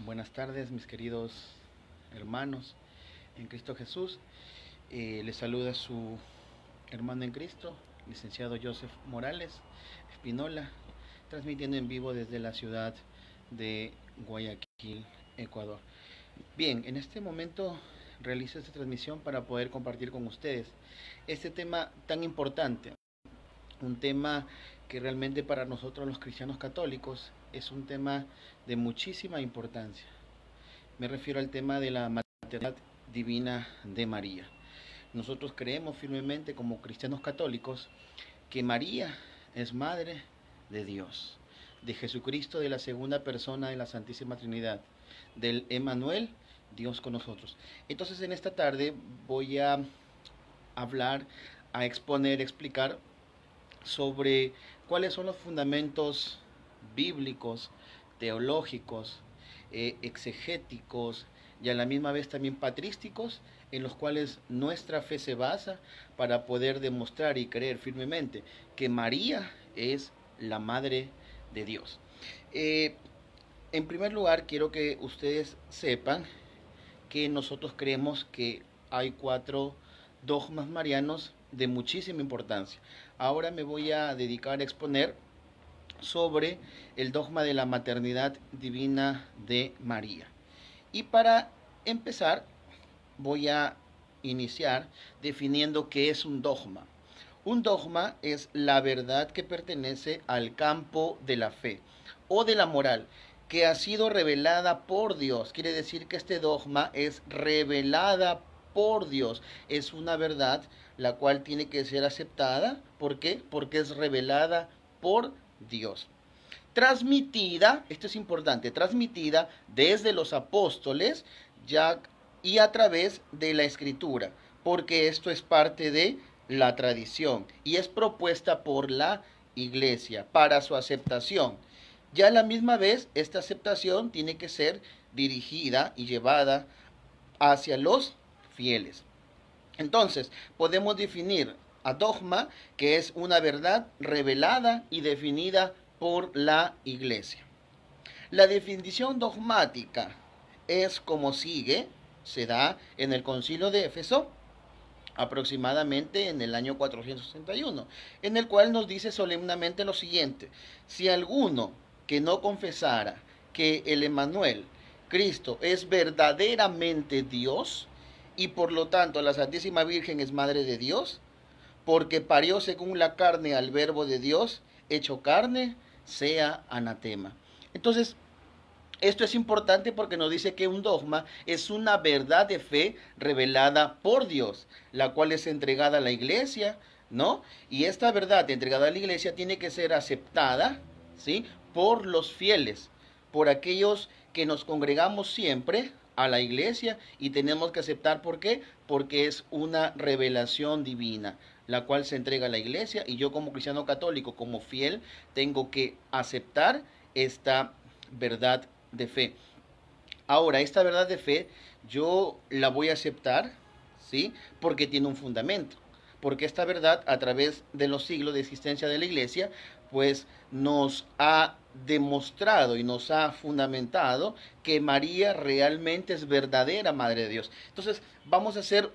Buenas tardes, mis queridos hermanos en Cristo Jesús. Les saluda su hermano en Cristo, licenciado Joseph Morales Espinola, transmitiendo en vivo desde la ciudad de Guayaquil, Ecuador. Bien, en este momento realizo esta transmisión para poder compartir con ustedes este tema tan importante, un tema que realmente para nosotros los cristianos católicos es un tema de muchísima importancia. Me refiero al tema de la maternidad divina de María. Nosotros creemos firmemente como cristianos católicos que María es madre de Dios, de Jesucristo, de la segunda persona de la Santísima Trinidad, del Emmanuel, Dios con nosotros. Entonces en esta tarde voy a hablar, a exponer, explicar sobre cuáles son los fundamentos bíblicos, teológicos, exegéticos y a la misma vez también patrísticos en los cuales nuestra fe se basa para poder demostrar y creer firmemente que María es la Madre de Dios. En primer lugar, quiero que ustedes sepan que nosotros creemos que hay 4 dogmas marianos de muchísima importancia. Ahora me voy a dedicar a exponer sobre el dogma de la maternidad divina de María. Y para empezar, voy a iniciar definiendo qué es un dogma. Un dogma es la verdad que pertenece al campo de la fe o de la moral, que ha sido revelada por Dios. Quiere decir que este dogma es revelada por Dios. Es una verdad la cual tiene que ser aceptada. ¿Por qué? Porque es revelada por Dios. Transmitida, esto es importante, transmitida desde los apóstoles ya y a través de la escritura, porque esto es parte de la tradición y es propuesta por la iglesia para su aceptación. Ya a la misma vez, esta aceptación tiene que ser dirigida y llevada hacia los fieles. Entonces, podemos definir a dogma, que es una verdad revelada y definida por la iglesia. La definición dogmática es como sigue, se da en el Concilio de Éfeso, aproximadamente en el año 461, en el cual nos dice solemnemente lo siguiente: si alguno que no confesara que el Emmanuel, Cristo, es verdaderamente Dios, y por lo tanto la Santísima Virgen es Madre de Dios, porque parió según la carne al Verbo de Dios, hecho carne, sea anatema. Entonces, esto es importante porque nos dice que un dogma es una verdad de fe revelada por Dios, la cual es entregada a la iglesia, ¿no? Y esta verdad entregada a la iglesia tiene que ser aceptada, ¿sí? Por los fieles, por aquellos que nos congregamos siempre a la iglesia y tenemos que aceptar. ¿Por qué? Porque es una revelación divina, la cual se entrega a la iglesia y yo como cristiano católico, como fiel, tengo que aceptar esta verdad de fe. Ahora, esta verdad de fe yo la voy a aceptar, ¿sí? Porque tiene un fundamento. Porque esta verdad, a través de los siglos de existencia de la iglesia, pues nos ha demostrado y nos ha fundamentado que María realmente es verdadera Madre de Dios. Entonces, vamos a hacer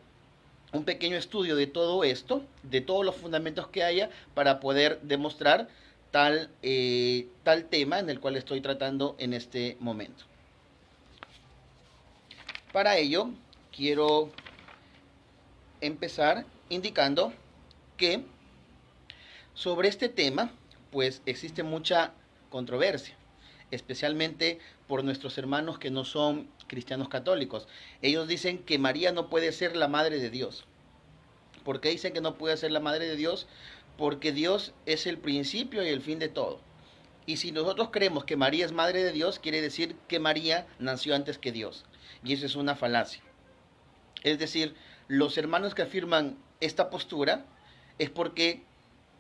un pequeño estudio de todo esto, de todos los fundamentos que haya, para poder demostrar tal tema en el cual estoy tratando en este momento. Para ello, quiero empezar indicando que sobre este tema, pues existe mucha controversia, especialmente por nuestros hermanos que no son cristianos católicos. Ellos dicen que María no puede ser la madre de Dios. ¿Por qué dicen que no puede ser la madre de Dios? Porque Dios es el principio y el fin de todo. Y si nosotros creemos que María es madre de Dios, quiere decir que María nació antes que Dios. Y eso es una falacia. Es decir, los hermanos que afirman esta postura es porque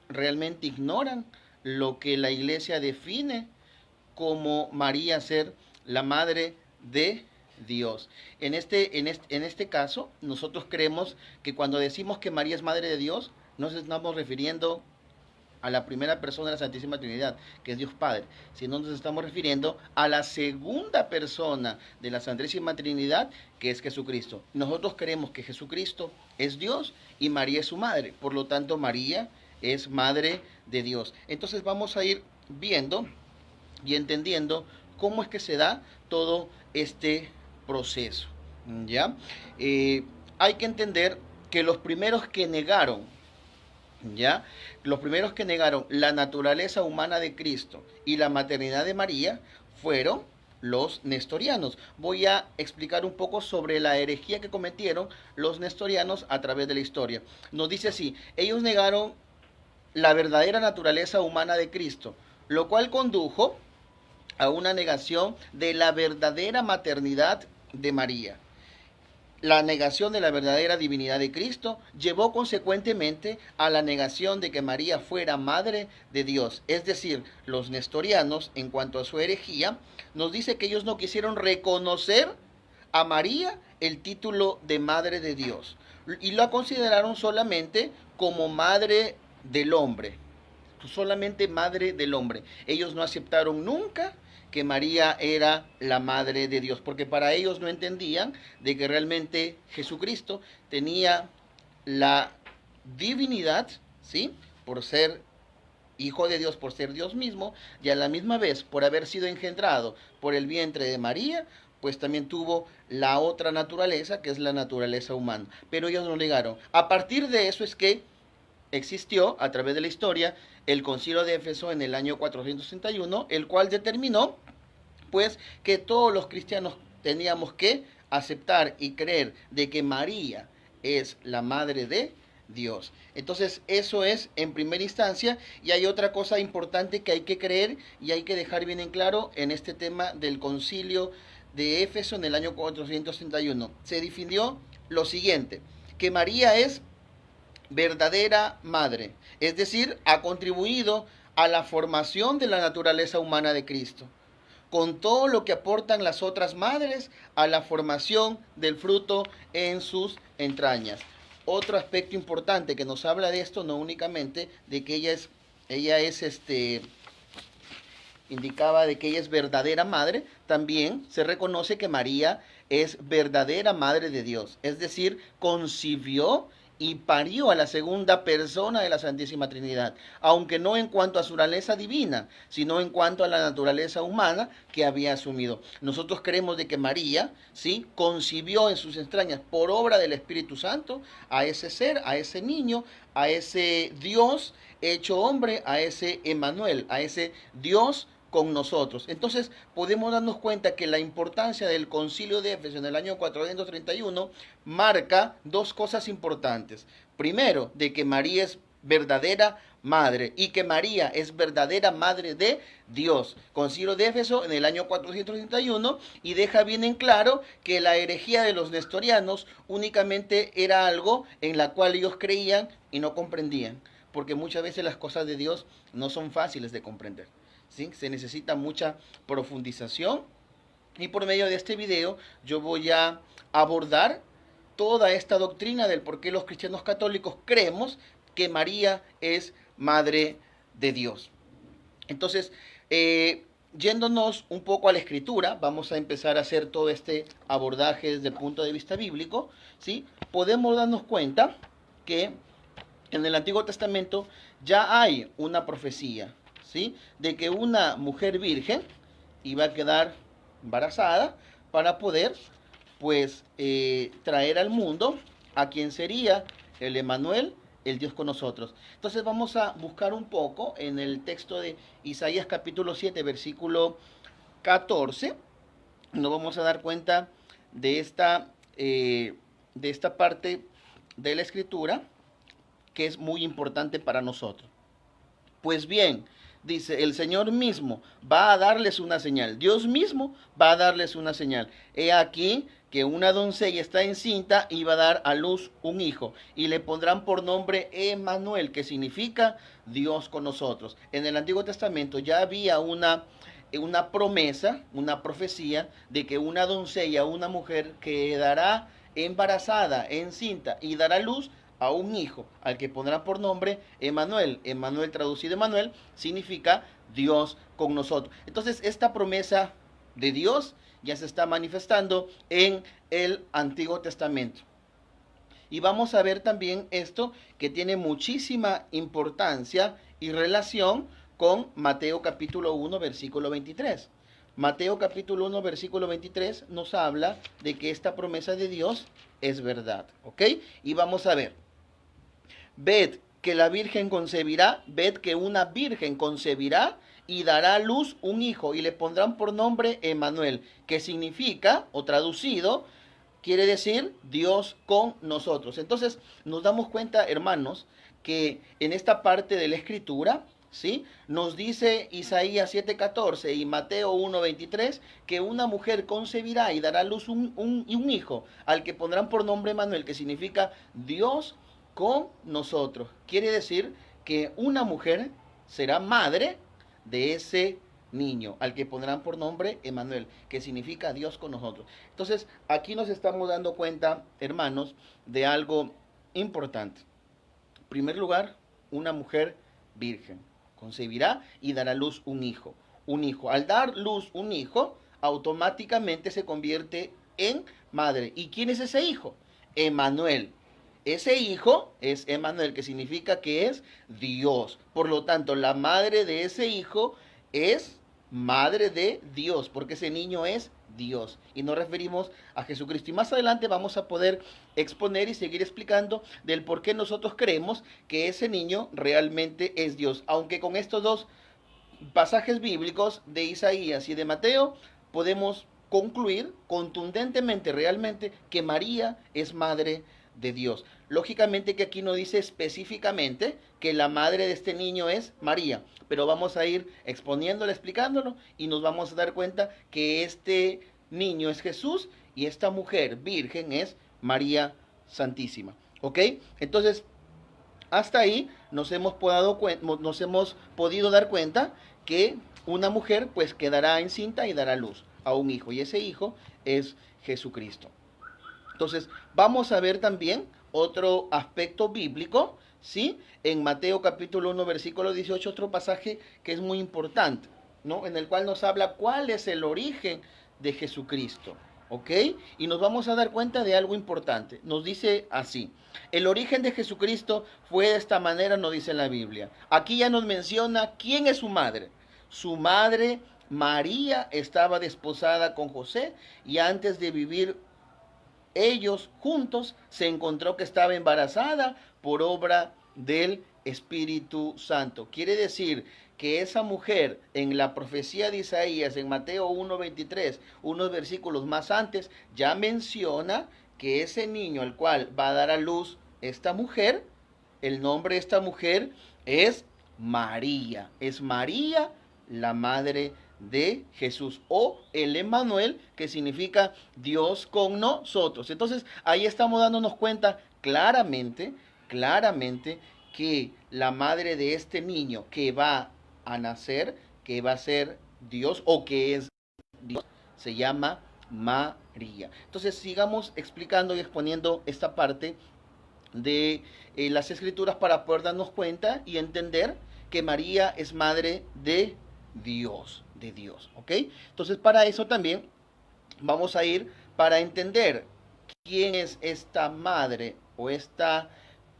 realmente ignoran lo que la iglesia define como María ser la madre de Dios. En este caso, nosotros creemos que cuando decimos que María es madre de Dios, nos estamos refiriendo a la primera persona de la Santísima Trinidad, que es Dios Padre, sino nos estamos refiriendo a la segunda persona de la Santísima Trinidad, que es Jesucristo. Nosotros creemos que Jesucristo es Dios y María es su madre, por lo tanto María es madre de Dios. Entonces vamos a ir viendo y entendiendo cómo es que se da todo este proceso. ¿Ya? Hay que entender que los primeros que negaron, ¿ya? Los primeros que negaron la naturaleza humana de Cristo y la maternidad de María fueron los nestorianos. Voy a explicar un poco sobre la herejía que cometieron los nestorianos a través de la historia. Nos dice así: ellos negaron la verdadera naturaleza humana de Cristo, lo cual condujo a una negación de la verdadera maternidad de María. La negación de la verdadera divinidad de Cristo llevó consecuentemente a la negación de que María fuera madre de Dios. Es decir, los nestorianos, en cuanto a su herejía, nos dice que ellos no quisieron reconocer a María el título de madre de Dios y la consideraron solamente como madre del hombre, solamente madre del hombre. Ellos no aceptaron nunca que María era la madre de Dios, porque para ellos no entendían de que realmente Jesucristo tenía la divinidad, ¿sí? Por ser hijo de Dios, por ser Dios mismo, y a la misma vez por haber sido engendrado por el vientre de María, pues también tuvo la otra naturaleza, que es la naturaleza humana. Pero ellos no negaron. A partir de eso es que existió, a través de la historia, el Concilio de Éfeso en el año 461, el cual determinó pues que todos los cristianos teníamos que aceptar y creer de que María es la madre de Dios. Entonces eso es en primera instancia, y hay otra cosa importante que hay que creer y hay que dejar bien en claro en este tema del Concilio de Éfeso en el año 461. Se definió lo siguiente: que María es verdadera madre, es decir, ha contribuido a la formación de la naturaleza humana de Cristo, con todo lo que aportan las otras madres a la formación del fruto en sus entrañas. Otro aspecto importante que nos habla de esto, no únicamente de que indicaba de que ella es verdadera madre, también se reconoce que María es verdadera madre de Dios, es decir, concibió y parió a la segunda persona de la Santísima Trinidad, aunque no en cuanto a su naturaleza divina, sino en cuanto a la naturaleza humana que había asumido. Nosotros creemos de que María, ¿sí?, concibió en sus entrañas por obra del Espíritu Santo a ese ser, a ese niño, a ese Dios hecho hombre, a ese Emmanuel, a ese Dios con nosotros. Entonces podemos darnos cuenta que la importancia del Concilio de Éfeso en el año 431 marca dos cosas importantes. Primero, de que María es verdadera madre y que María es verdadera madre de Dios. Concilio de Éfeso en el año 431, y deja bien en claro que la herejía de los nestorianos únicamente era algo en la cual ellos creían y no comprendían, porque muchas veces las cosas de Dios no son fáciles de comprender, ¿sí? Se necesita mucha profundización, y por medio de este video yo voy a abordar toda esta doctrina del por qué los cristianos católicos creemos que María es madre de Dios. Entonces, yéndonos un poco a la escritura, vamos a empezar a hacer todo este abordaje desde el punto de vista bíblico, ¿sí? Podemos darnos cuenta que en el Antiguo Testamento ya hay una profecía, ¿sí?, de que una mujer virgen iba a quedar embarazada para poder, pues, traer al mundo a quien sería el Emmanuel, el Dios con nosotros. Entonces vamos a buscar un poco en el texto de Isaías capítulo 7, versículo 14. Nos vamos a dar cuenta de esta parte de la escritura que es muy importante para nosotros. Pues bien, dice, el Señor mismo va a darles una señal. Dios mismo va a darles una señal. He aquí que una doncella está encinta y va a dar a luz un hijo, y le pondrán por nombre Emmanuel, que significa Dios con nosotros. En el Antiguo Testamento ya había una promesa, una profecía de que una doncella, una mujer, quedará embarazada, encinta y dará luz a un hijo, al que pondrán por nombre Emmanuel. Emmanuel, traducido Emmanuel, significa Dios con nosotros. Entonces, esta promesa de Dios ya se está manifestando en el Antiguo Testamento. Y vamos a ver también esto que tiene muchísima importancia y relación con Mateo capítulo 1, versículo 23. Mateo capítulo 1, versículo 23 nos habla de que esta promesa de Dios es verdad, ¿ok? Y vamos a ver. Ved que la virgen concebirá, ved que una virgen concebirá y dará a luz un hijo y le pondrán por nombre Emmanuel, que significa, o traducido, quiere decir Dios con nosotros. Entonces nos damos cuenta, hermanos, que en esta parte de la escritura, ¿sí?, nos dice Isaías 7:14 y Mateo 1:23 que una mujer concebirá y dará a luz un hijo, al que pondrán por nombre Emmanuel, que significa Dios con nosotros. Quiere decir que una mujer será madre de ese niño, al que pondrán por nombre Emmanuel, que significa Dios con nosotros. Entonces, aquí nos estamos dando cuenta, hermanos, de algo importante. En primer lugar, una mujer virgen concebirá y dará a luz un hijo. Un hijo. Al dar luz un hijo, automáticamente se convierte en madre. ¿Y quién es ese hijo? Emmanuel. Ese hijo es Emmanuel, que significa que es Dios. Por lo tanto, la madre de ese hijo es madre de Dios, porque ese niño es Dios. Y nos referimos a Jesucristo. Y más adelante vamos a poder exponer y seguir explicando del por qué nosotros creemos que ese niño realmente es Dios. Aunque con estos dos pasajes bíblicos de Isaías y de Mateo podemos concluir contundentemente realmente que María es madre de Dios. Lógicamente que aquí no dice específicamente que la madre de este niño es María, pero vamos a ir exponiéndolo, explicándolo y nos vamos a dar cuenta que este niño es Jesús y esta mujer virgen es María Santísima. ¿Ok? Entonces, hasta ahí nos hemos podido dar cuenta que una mujer pues quedará encinta y dará luz a un hijo, y ese hijo es Jesucristo. Entonces, vamos a ver también otro aspecto bíblico, ¿sí? En Mateo capítulo 1, versículo 18, otro pasaje que es muy importante, ¿no? En el cual nos habla cuál es el origen de Jesucristo, ¿ok? Y nos vamos a dar cuenta de algo importante. Nos dice así: el origen de Jesucristo fue de esta manera, nos dice la Biblia. Aquí ya nos menciona quién es su madre. Su madre, María, estaba desposada con José y antes de vivir ellos juntos se encontró que estaba embarazada por obra del Espíritu Santo. Quiere decir que esa mujer en la profecía de Isaías, en Mateo 1:23, unos versículos más antes, ya menciona que ese niño al cual va a dar a luz esta mujer, el nombre de esta mujer es María. Es María, la madre de Jesús, o el Emmanuel, que significa Dios con nosotros. Entonces, ahí estamos dándonos cuenta claramente que la madre de este niño que va a nacer, que va a ser Dios o que es Dios, se llama María. Entonces, sigamos explicando y exponiendo esta parte de las escrituras para poder darnos cuenta y entender que María es madre de Dios, ¿ok? Entonces, para eso también vamos a ir para entender quién es esta madre o esta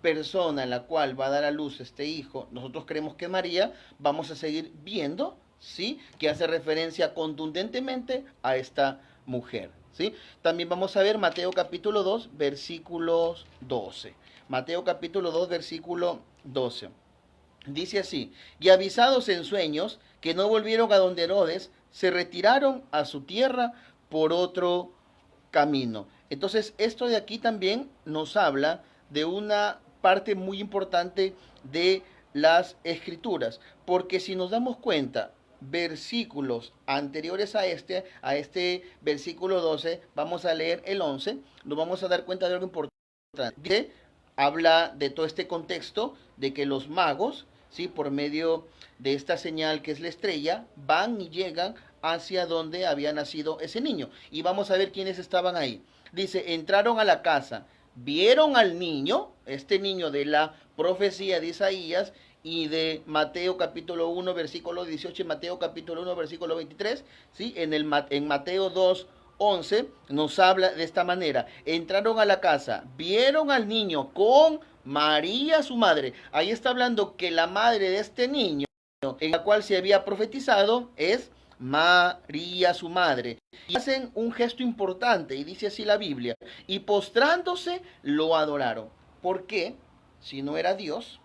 persona en la cual va a dar a luz este hijo. Nosotros creemos que María, vamos a seguir viendo, ¿sí?, que hace referencia contundentemente a esta mujer, ¿sí? También vamos a ver Mateo capítulo 2, versículos 12. Mateo capítulo 2, versículo 12. Dice así: y avisados en sueños que no volvieron a donde Herodes, se retiraron a su tierra por otro camino. Entonces, esto de aquí también nos habla de una parte muy importante de las escrituras, porque si nos damos cuenta, versículos anteriores a este versículo 12, vamos a leer el 11, nos vamos a dar cuenta de algo importante. Dice, habla de todo este contexto de que los magos, ¿sí?, por medio de esta señal que es la estrella, van y llegan hacia donde había nacido ese niño. Y vamos a ver quiénes estaban ahí. Dice, entraron a la casa vieron al niño, este niño de la profecía de Isaías y de Mateo capítulo 1 versículo 18 y Mateo capítulo 1 versículo 23, ¿sí? En Mateo 2, 11 nos habla de esta manera: entraron a la casa, vieron al niño con María su madre. Ahí está hablando que la madre de este niño, en la cual se había profetizado, es María su madre. Y hacen un gesto importante, y dice así la Biblia: y postrándose lo adoraron. ¿Por qué? Si no era Dios,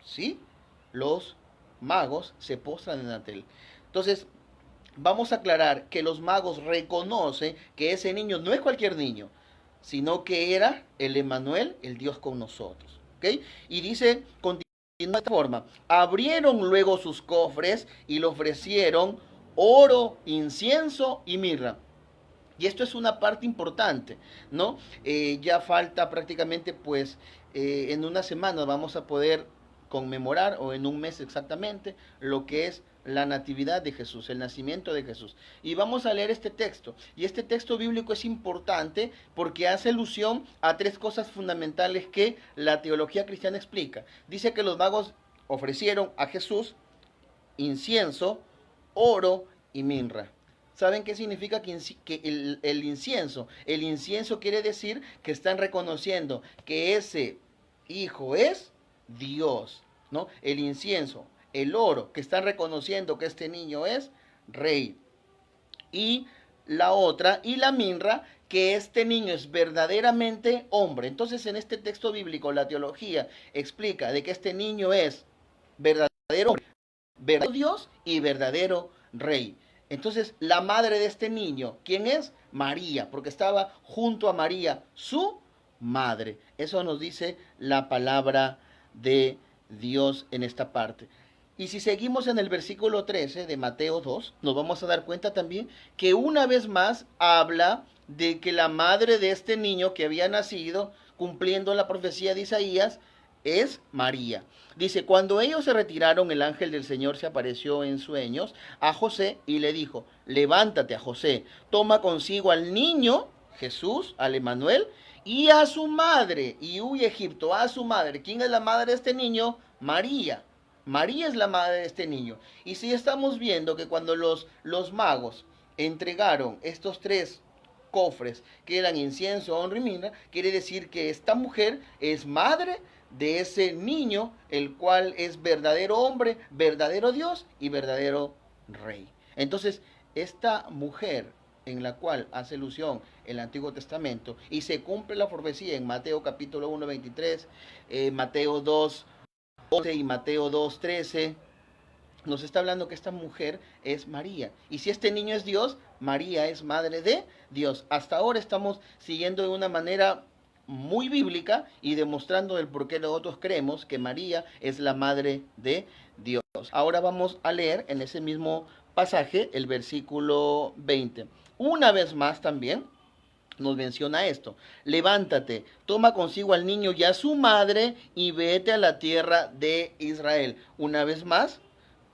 ¿sí? Los magos se postran ante él. Entonces, vamos a aclarar que los magos reconocen que ese niño no es cualquier niño, sino que era el Emmanuel, el Dios con nosotros. ¿Ok? Y dice, continúa de esta forma: abrieron luego sus cofres y le ofrecieron oro, incienso y mirra. Y esto es una parte importante, ¿no? Ya falta prácticamente, pues, en una semana vamos a poder conmemorar, o en un mes exactamente, lo que es la natividad de Jesús, el nacimiento de Jesús. Y vamos a leer este texto. Y este texto bíblico es importante porque hace alusión a tres cosas fundamentales que la teología cristiana explica. Dice que los magos ofrecieron a Jesús incienso, oro y mirra. ¿Saben qué significa que el incienso? El incienso quiere decir que están reconociendo que ese hijo es Dios, ¿no? El incienso, el oro, que están reconociendo que este niño es rey. Y la otra, y la mirra, que este niño es verdaderamente hombre. Entonces, en este texto bíblico, la teología explica de que este niño es verdadero hombre, verdadero Dios y verdadero rey. Entonces, la madre de este niño, ¿quién es? María, porque estaba junto a María, su madre. Eso nos dice la palabra de Dios en esta parte. Y si seguimos en el versículo 13 de Mateo 2, nos vamos a dar cuenta también que una vez más habla de que la madre de este niño que había nacido, cumpliendo la profecía de Isaías, es María. Dice: cuando ellos se retiraron, el ángel del Señor se apareció en sueños a José y le dijo: levántate, a José, toma consigo al niño Jesús, al Emmanuel, y a su madre, y huye a Egipto. A su madre. ¿Quién es la madre de este niño? María. María es la madre de este niño. Y si estamos viendo que cuando los magos entregaron estos tres cofres, que eran incienso, honra y mirra, quiere decir que esta mujer es madre de ese niño, el cual es verdadero hombre, verdadero Dios y verdadero rey. Entonces, esta mujer en la cual hace alusión el Antiguo Testamento, y se cumple la profecía en Mateo capítulo 1, 23, Mateo 2, 11 y Mateo 2, 13, nos está hablando que esta mujer es María. Y si este niño es Dios, María es madre de Dios. Hasta ahora estamos siguiendo de una manera muy bíblica y demostrando el por qué nosotros creemos que María es la madre de Dios. Ahora vamos a leer en ese mismo pasaje el versículo 20. Una vez más también nos menciona esto: levántate, toma consigo al niño y a su madre y vete a la tierra de Israel. Una vez más,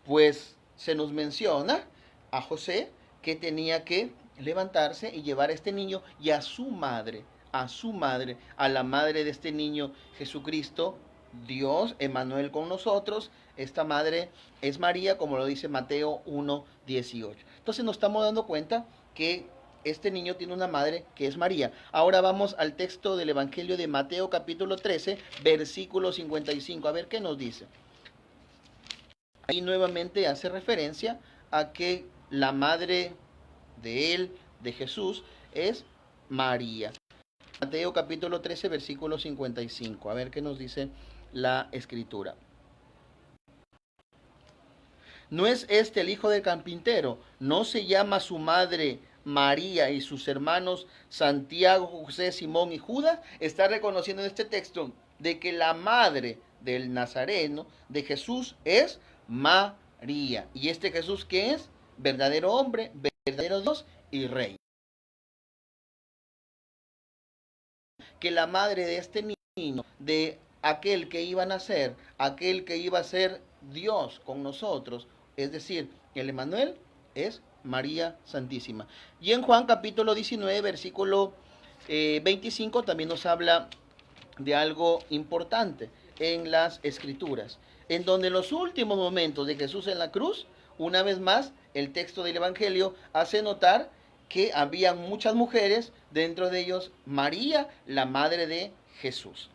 pues se nos menciona a José que tenía que levantarse y llevar a este niño y a su madre, a la madre de este niño, Jesucristo, Dios, Emmanuel con nosotros. Esta madre es María, como lo dice Mateo 1:18. Entonces nos estamos dando cuenta que este niño tiene una madre que es María. Ahora vamos al texto del Evangelio de Mateo capítulo 13, versículo 55. A ver qué nos dice. Ahí nuevamente hace referencia a que la madre de él, de Jesús, es María. Mateo capítulo 13, versículo 55. A ver qué nos dice la escritura. ¿No es este el hijo del carpintero? ¿No se llama su madre María y sus hermanos Santiago, José, Simón y Judas? Está reconociendo en este texto de que la madre del Nazareno, de Jesús, es María. ¿Y este Jesús qué es? Verdadero hombre, verdadero Dios y rey. Que la madre de este niño, de aquel que iba a nacer, aquel que iba a ser Dios con nosotros, es decir, el Emmanuel, es María Santísima. Y en Juan capítulo 19, versículo 25, también nos habla de algo importante en las Escrituras, en donde en los últimos momentos de Jesús en la cruz, una vez más, el texto del Evangelio hace notar que había muchas mujeres, dentro de ellos María, la madre de Jesús.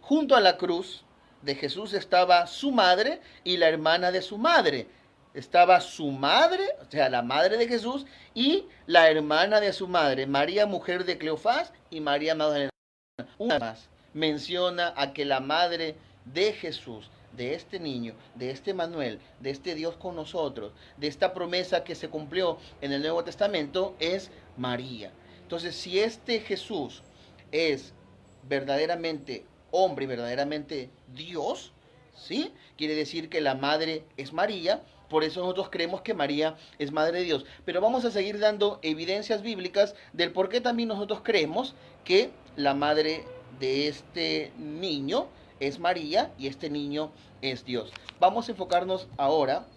Junto a la cruz de Jesús estaba su madre y la hermana de su madre. Estaba su madre, o sea, la madre de Jesús, y la hermana de su madre, María, mujer de Cleofás, y María Magdalena. Una más menciona a que la madre de Jesús, de este niño, de este Manuel, de este Dios con nosotros, de esta promesa que se cumplió en el Nuevo Testamento, es María. Entonces, si este Jesús es verdaderamente hombre y verdaderamente Dios, ¿sí? Quiere decir que la madre es María. Por eso nosotros creemos que María es madre de Dios. Pero vamos a seguir dando evidencias bíblicas del por qué también nosotros creemos que la madre de este niño es María y este niño es Dios. Vamos a enfocarnos ahora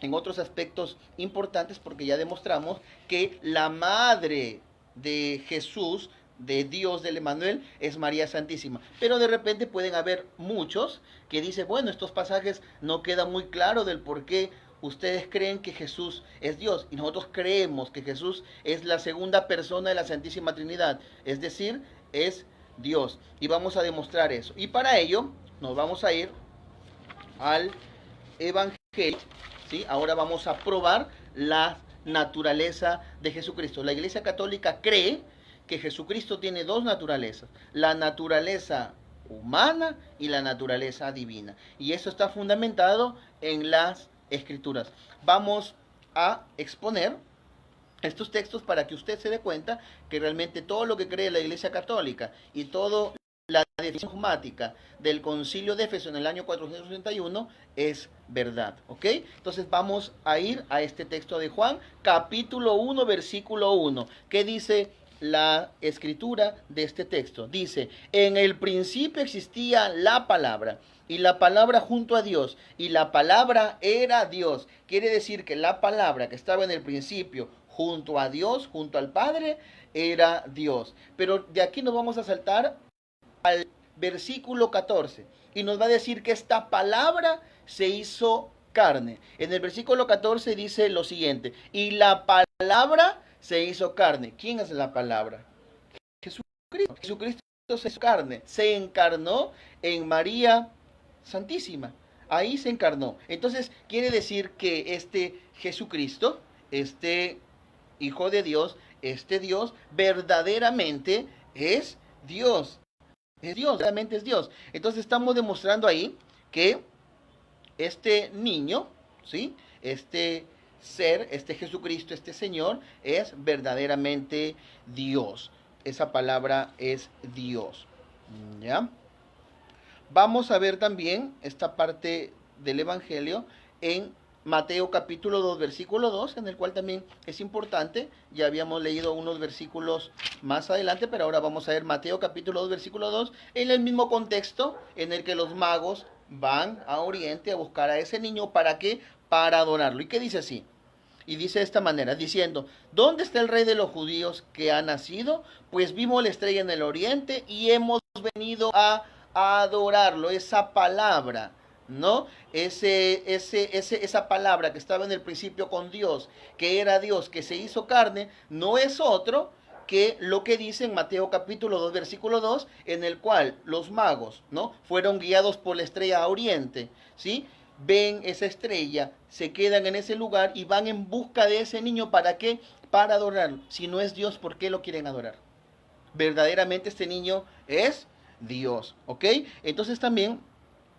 en otros aspectos importantes, porque ya demostramos que la madre de Jesús, de Dios, del Emmanuel, es María Santísima. Pero de repente pueden haber muchos que dicen, bueno, estos pasajes no quedan muy claros del por qué ustedes creen que Jesús es Dios, y nosotros creemos que Jesús es la segunda persona de la Santísima Trinidad, es decir, es Dios. Y vamos a demostrar eso. Y para ello nos vamos a ir al Evangelio, ¿sí? Ahora vamos a probar la naturaleza de Jesucristo. La Iglesia Católica cree que Jesucristo tiene dos naturalezas, la naturaleza humana y la naturaleza divina. Y eso está fundamentado en las Escrituras. Vamos a exponer estos textos para que usted se dé cuenta que realmente todo lo que cree la Iglesia Católica y todo la definición dogmática del Concilio de Éfeso en el año 461 es verdad, ¿ok? Entonces vamos a ir a este texto de Juan, capítulo 1, versículo 1. ¿Qué dice la escritura de este texto? Dice, en el principio existía la palabra, y la palabra junto a Dios, y la palabra era Dios. Quiere decir que la palabra que estaba en el principio junto a Dios, junto al Padre, era Dios. Pero de aquí nos vamos a saltar al versículo 14 y nos va a decir que esta palabra se hizo carne. En el versículo 14 dice lo siguiente, y la palabra se hizo carne. ¿Quién es la palabra? Jesucristo. Jesucristo se hizo carne, se encarnó en María Santísima. Ahí se encarnó. Entonces quiere decir que este Jesucristo, este Hijo de Dios, este Dios verdaderamente es Dios. Es Dios, realmente es Dios. Entonces estamos demostrando ahí que este niño, ¿sí? Este ser, este Jesucristo, este Señor, es verdaderamente Dios. Esa palabra es Dios. ¿Ya? Vamos a ver también esta parte del Evangelio en Mateo capítulo 2, versículo 2, en el cual también es importante. Ya habíamos leído unos versículos más adelante, pero ahora vamos a ver Mateo capítulo 2, versículo 2, en el mismo contexto en el que los magos van a Oriente a buscar a ese niño. ¿Para qué? Para adorarlo. ¿Y qué dice así? Y dice de esta manera, diciendo, ¿dónde está el rey de los judíos que ha nacido? Pues vimos la estrella en el oriente y hemos venido a adorarlo. Esa palabra, ¿no? Esa palabra que estaba en el principio con Dios, que era Dios, que se hizo carne, no es otro que lo que dice en Mateo capítulo 2, versículo 2, en el cual los magos, ¿no? Fueron guiados por la estrella a oriente, ¿sí? Ven esa estrella, se quedan en ese lugar y van en busca de ese niño. ¿Para qué? Para adorarlo. Si no es Dios, ¿por qué lo quieren adorar? Verdaderamente este niño es Dios, ¿ok? Entonces también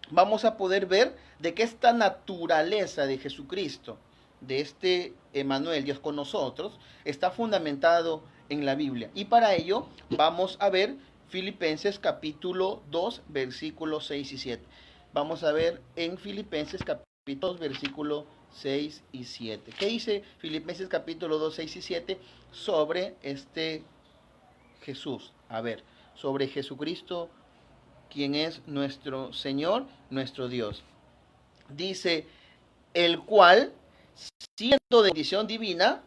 vamos a poder ver de que esta naturaleza de Jesucristo, de este Emmanuel, Dios con nosotros, está fundamentado en la Biblia. Y para ello vamos a ver Filipenses capítulo 2, versículos 6 y 7. Vamos a ver en Filipenses capítulo 2, versículos 6 y 7. ¿Qué dice Filipenses capítulo 2, 6 y 7 sobre este Jesús? A ver, sobre Jesucristo, quien es nuestro Señor, nuestro Dios. Dice, el cual, siendo de bendición divina,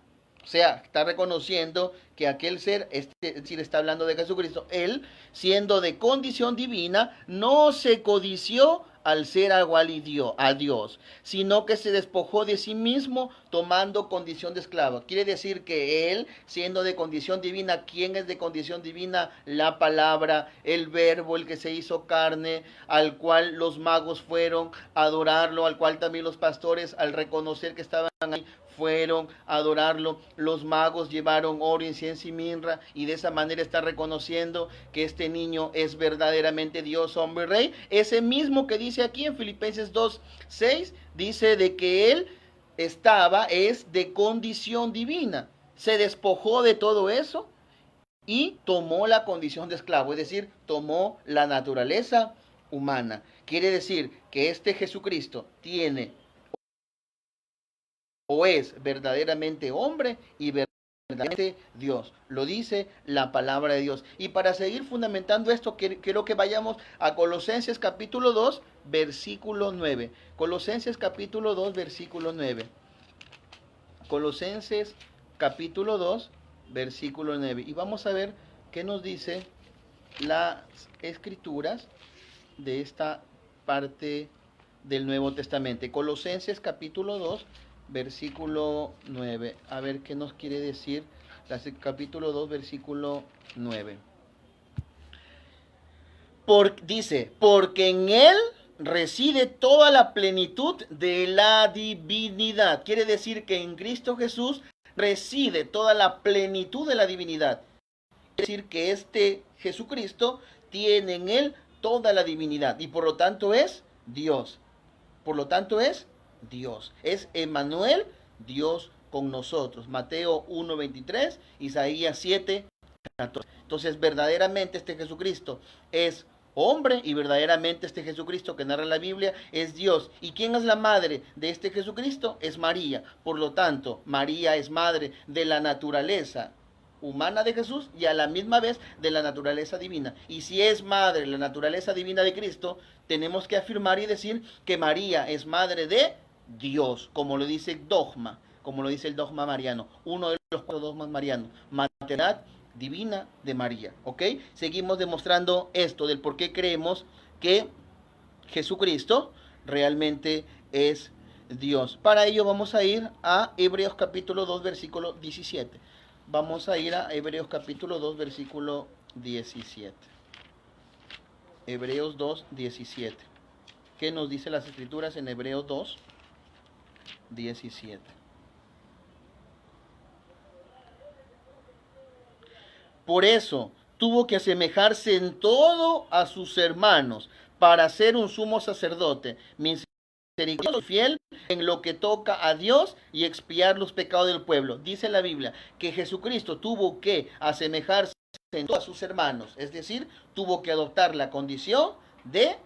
O sea, está reconociendo que aquel ser, es decir, está hablando de Jesucristo, él, siendo de condición divina, no se codició al ser igual a Dios, sino que se despojó de sí mismo tomando condición de esclavo. Quiere decir que él, siendo de condición divina, ¿quién es de condición divina? La palabra, el verbo, el que se hizo carne, al cual los magos fueron a adorarlo, al cual también los pastores, al reconocer que estaban ahí, fueron a adorarlo. Los magos llevaron oro, incienso y mirra, y de esa manera está reconociendo que este niño es verdaderamente Dios, hombre y rey. Ese mismo que dice aquí en Filipenses 2:6, dice de que él es de condición divina. Se despojó de todo eso y tomó la condición de esclavo, es decir, tomó la naturaleza humana. Quiere decir que este Jesucristo tiene o es verdaderamente hombre y verdaderamente Dios. Lo dice la palabra de Dios. Y para seguir fundamentando esto, quiero que vayamos a Colosenses capítulo 2, versículo 9. Colosenses capítulo 2, versículo 9. Colosenses capítulo 2, versículo 9. Y vamos a ver qué nos dice las escrituras de esta parte del Nuevo Testamento. Colosenses capítulo 2, versículo 9. A ver qué nos quiere decir capítulo 2, versículo 9. Dice, porque en él reside toda la plenitud de la divinidad. Quiere decir que en Cristo Jesús reside toda la plenitud de la divinidad. Quiere decir que este Jesucristo tiene en él toda la divinidad y por lo tanto es Dios. Por lo tanto es Dios. Es Emmanuel, Dios con nosotros. Mateo 1:23, Isaías 7:14. Entonces verdaderamente este Jesucristo es hombre y verdaderamente este Jesucristo que narra la Biblia es Dios. ¿Y quién es la madre de este Jesucristo? Es María. Por lo tanto, María es madre de la naturaleza humana de Jesús y a la misma vez de la naturaleza divina. Y si es madre de la naturaleza divina de Cristo, tenemos que afirmar y decir que María es madre de Dios, como lo dice el dogma, como lo dice el dogma mariano, uno de los 4 dogmas marianos, maternidad divina de María. ¿Ok? Seguimos demostrando esto del por qué creemos que Jesucristo realmente es Dios. Para ello vamos a ir a Hebreos capítulo 2, versículo 17. Vamos a ir a Hebreos capítulo 2, versículo 17. Hebreos 2, 17. ¿Qué nos dice las escrituras en Hebreos 2, 17? Por eso tuvo que asemejarse en todo a sus hermanos para ser un sumo sacerdote, misericordioso y fiel en lo que toca a Dios y expiar los pecados del pueblo. Dice la Biblia que Jesucristo tuvo que asemejarse en todo a sus hermanos, es decir, tuvo que adoptar la condición de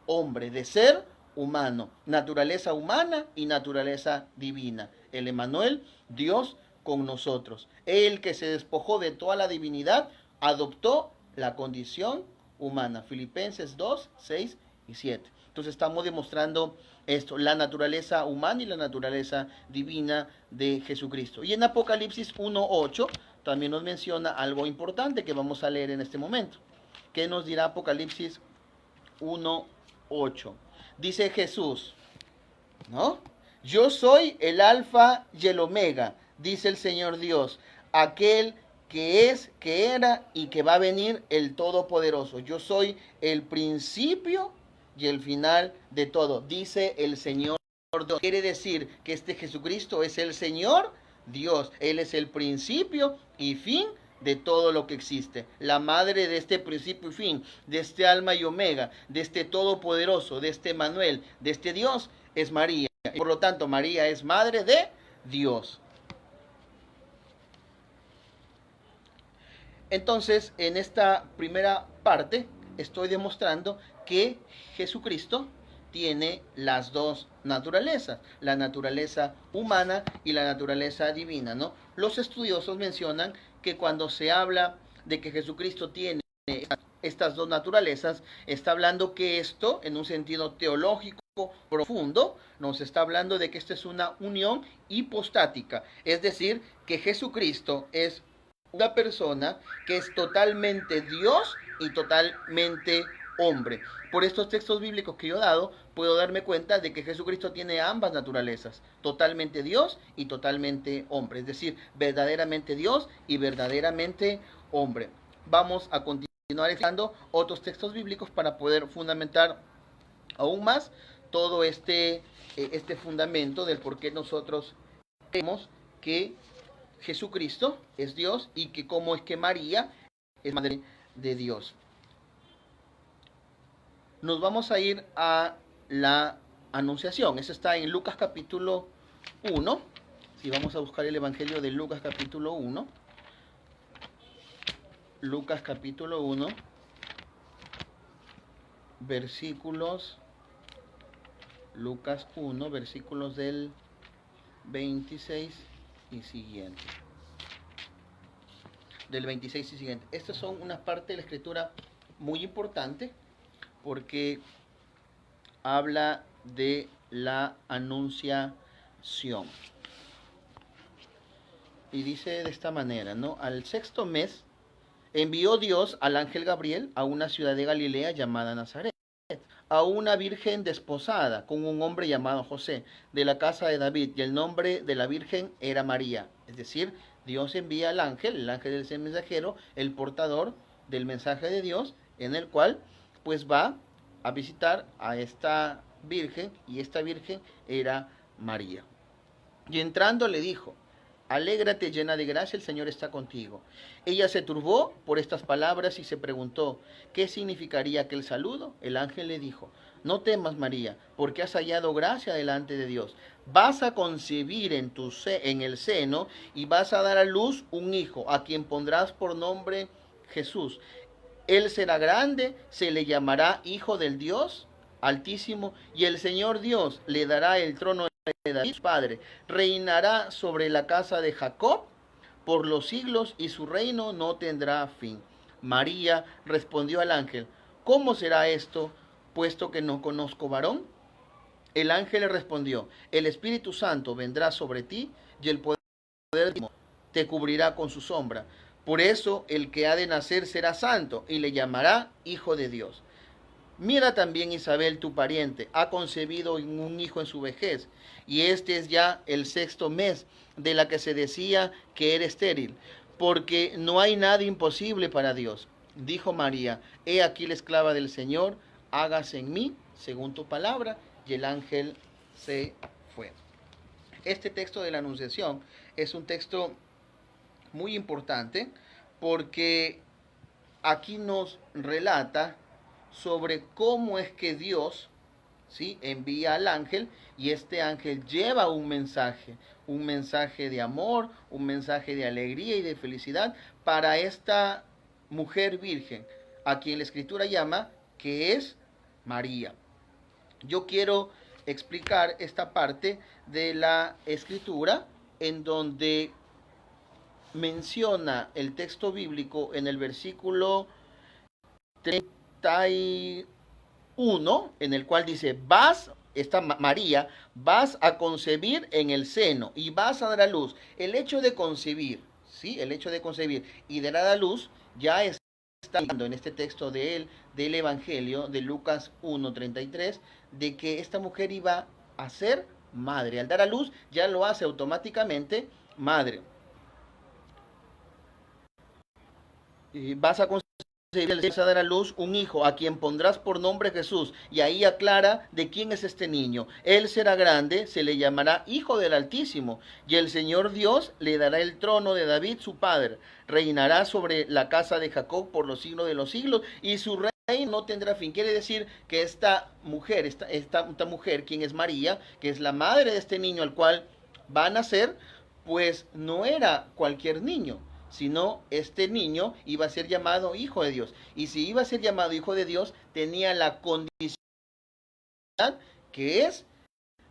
hombre, de ser humano, naturaleza humana y naturaleza divina. El Emmanuel, Dios con nosotros. El que se despojó de toda la divinidad, adoptó la condición humana. Filipenses 2, 6 y 7. Entonces estamos demostrando esto, la naturaleza humana y la naturaleza divina de Jesucristo. Y en Apocalipsis 1:8 también nos menciona algo importante que vamos a leer en este momento. ¿Qué nos dirá Apocalipsis 1:8? Dice Jesús, ¿no? Yo soy el alfa y el omega, dice el Señor Dios, aquel que es, que era y que va a venir, el Todopoderoso. Yo soy el principio y el final de todo, dice el Señor Dios. Quiere decir que este Jesucristo es el Señor Dios. Él es el principio y fin de todo lo que existe. La madre de este principio y fin, de este alma y omega, de este Todopoderoso, de este Emmanuel, de este Dios, es María. Por lo tanto, María es madre de Dios. Entonces, en esta primera parte, estoy demostrando que Jesucristo tiene las dos naturalezas, la naturaleza humana y la naturaleza divina, ¿no? Los estudiosos mencionan que cuando se habla de que Jesucristo tiene estas dos naturalezas, está hablando que esto, en un sentido teológico profundo, nos está hablando de que esta es una unión hipostática, es decir, que Jesucristo es una persona que es totalmente Dios y totalmente hombre. Por estos textos bíblicos que yo he dado, puedo darme cuenta de que Jesucristo tiene ambas naturalezas, totalmente Dios y totalmente hombre, es decir, verdaderamente Dios y verdaderamente hombre. Vamos a continuar estudiando otros textos bíblicos para poder fundamentar aún más todo este fundamento del por qué nosotros creemos que Jesucristo es Dios y que cómo es que María es madre de Dios. Nos vamos a ir a la Anunciación. Eso está en Lucas capítulo 1. Si vamos a buscar el Evangelio de Lucas capítulo 1. Lucas capítulo 1. Versículos. Lucas 1, versículos del 26 y siguiente. Del 26 y siguiente. Estas son una parte de la escritura muy importante porque habla de la anunciación. Y dice de esta manera, ¿no? Al sexto mes envió Dios al ángel Gabriel a una ciudad de Galilea llamada Nazaret, a una virgen desposada con un hombre llamado José, de la casa de David, y el nombre de la virgen era María. Es decir, Dios envía al ángel, el ángel es el mensajero, el portador del mensaje de Dios, en el cual pues va a visitar a esta virgen, y esta virgen era María. Y entrando le dijo: alégrate, llena de gracia, el Señor está contigo. Ella se turbó por estas palabras y se preguntó qué significaría aquel saludo. El ángel le dijo: no temas, María, porque has hallado gracia delante de Dios. Vas a concebir en el seno y vas a dar a luz un hijo, a quien pondrás por nombre Jesús. Él será grande, se le llamará Hijo del Dios Altísimo, y el Señor Dios le dará el trono de David, su padre. Reinará sobre la casa de Jacob por los siglos, y su reino no tendrá fin. María respondió al ángel: ¿cómo será esto, puesto que no conozco varón? El ángel le respondió: el Espíritu Santo vendrá sobre ti, y el poder de Dios te cubrirá con su sombra. Por eso el que ha de nacer será santo, y le llamará Hijo de Dios. Mira también Isabel, tu pariente, ha concebido un hijo en su vejez, y este es ya el sexto mes de la que se decía que era estéril, porque no hay nada imposible para Dios. Dijo María: he aquí la esclava del Señor, hágase en mí según tu palabra. Y el ángel se fue. Este texto de la Anunciación es un texto muy importante porque aquí nos relata sobre cómo es que Dios, ¿sí?, envía al ángel, y este ángel lleva un mensaje de amor, un mensaje de alegría y de felicidad para esta mujer virgen, a quien la Escritura llama que es María. Yo quiero explicar esta parte de la Escritura en donde menciona el texto bíblico en el versículo 31, en el cual dice: María, vas a concebir en el seno y vas a dar a luz. El hecho de concebir, ¿sí?, el hecho de concebir y de dar a luz ya está en este texto del Evangelio de Lucas 1:33, de que esta mujer iba a ser madre. Al dar a luz ya lo hace automáticamente madre. Y vas a dar a luz un hijo, a quien pondrás por nombre Jesús. Y ahí aclara de quién es este niño. Él será grande, se le llamará Hijo del Altísimo, y el Señor Dios le dará el trono de David su padre. Reinará sobre la casa de Jacob por los siglos de los siglos, y su reino no tendrá fin. Quiere decir que esta mujer, quien es María, que es la madre de este niño al cual va a nacer, pues no era cualquier niño, sino este niño iba a ser llamado Hijo de Dios. Y si iba a ser llamado Hijo de Dios, tenía la condición que es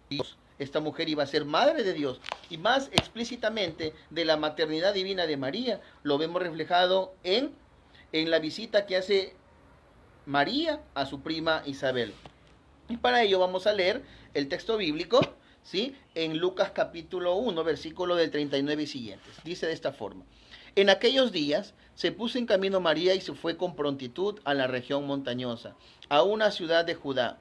Dios. Esta mujer iba a ser madre de Dios. Y más explícitamente de la maternidad divina de María, lo vemos reflejado en la visita que hace María a su prima Isabel. Y para ello vamos a leer el texto bíblico, ¿sí? En Lucas capítulo 1, versículo del 39 y siguientes. Dice de esta forma: en aquellos días se puso en camino María y se fue con prontitud a la región montañosa, a una ciudad de Judá.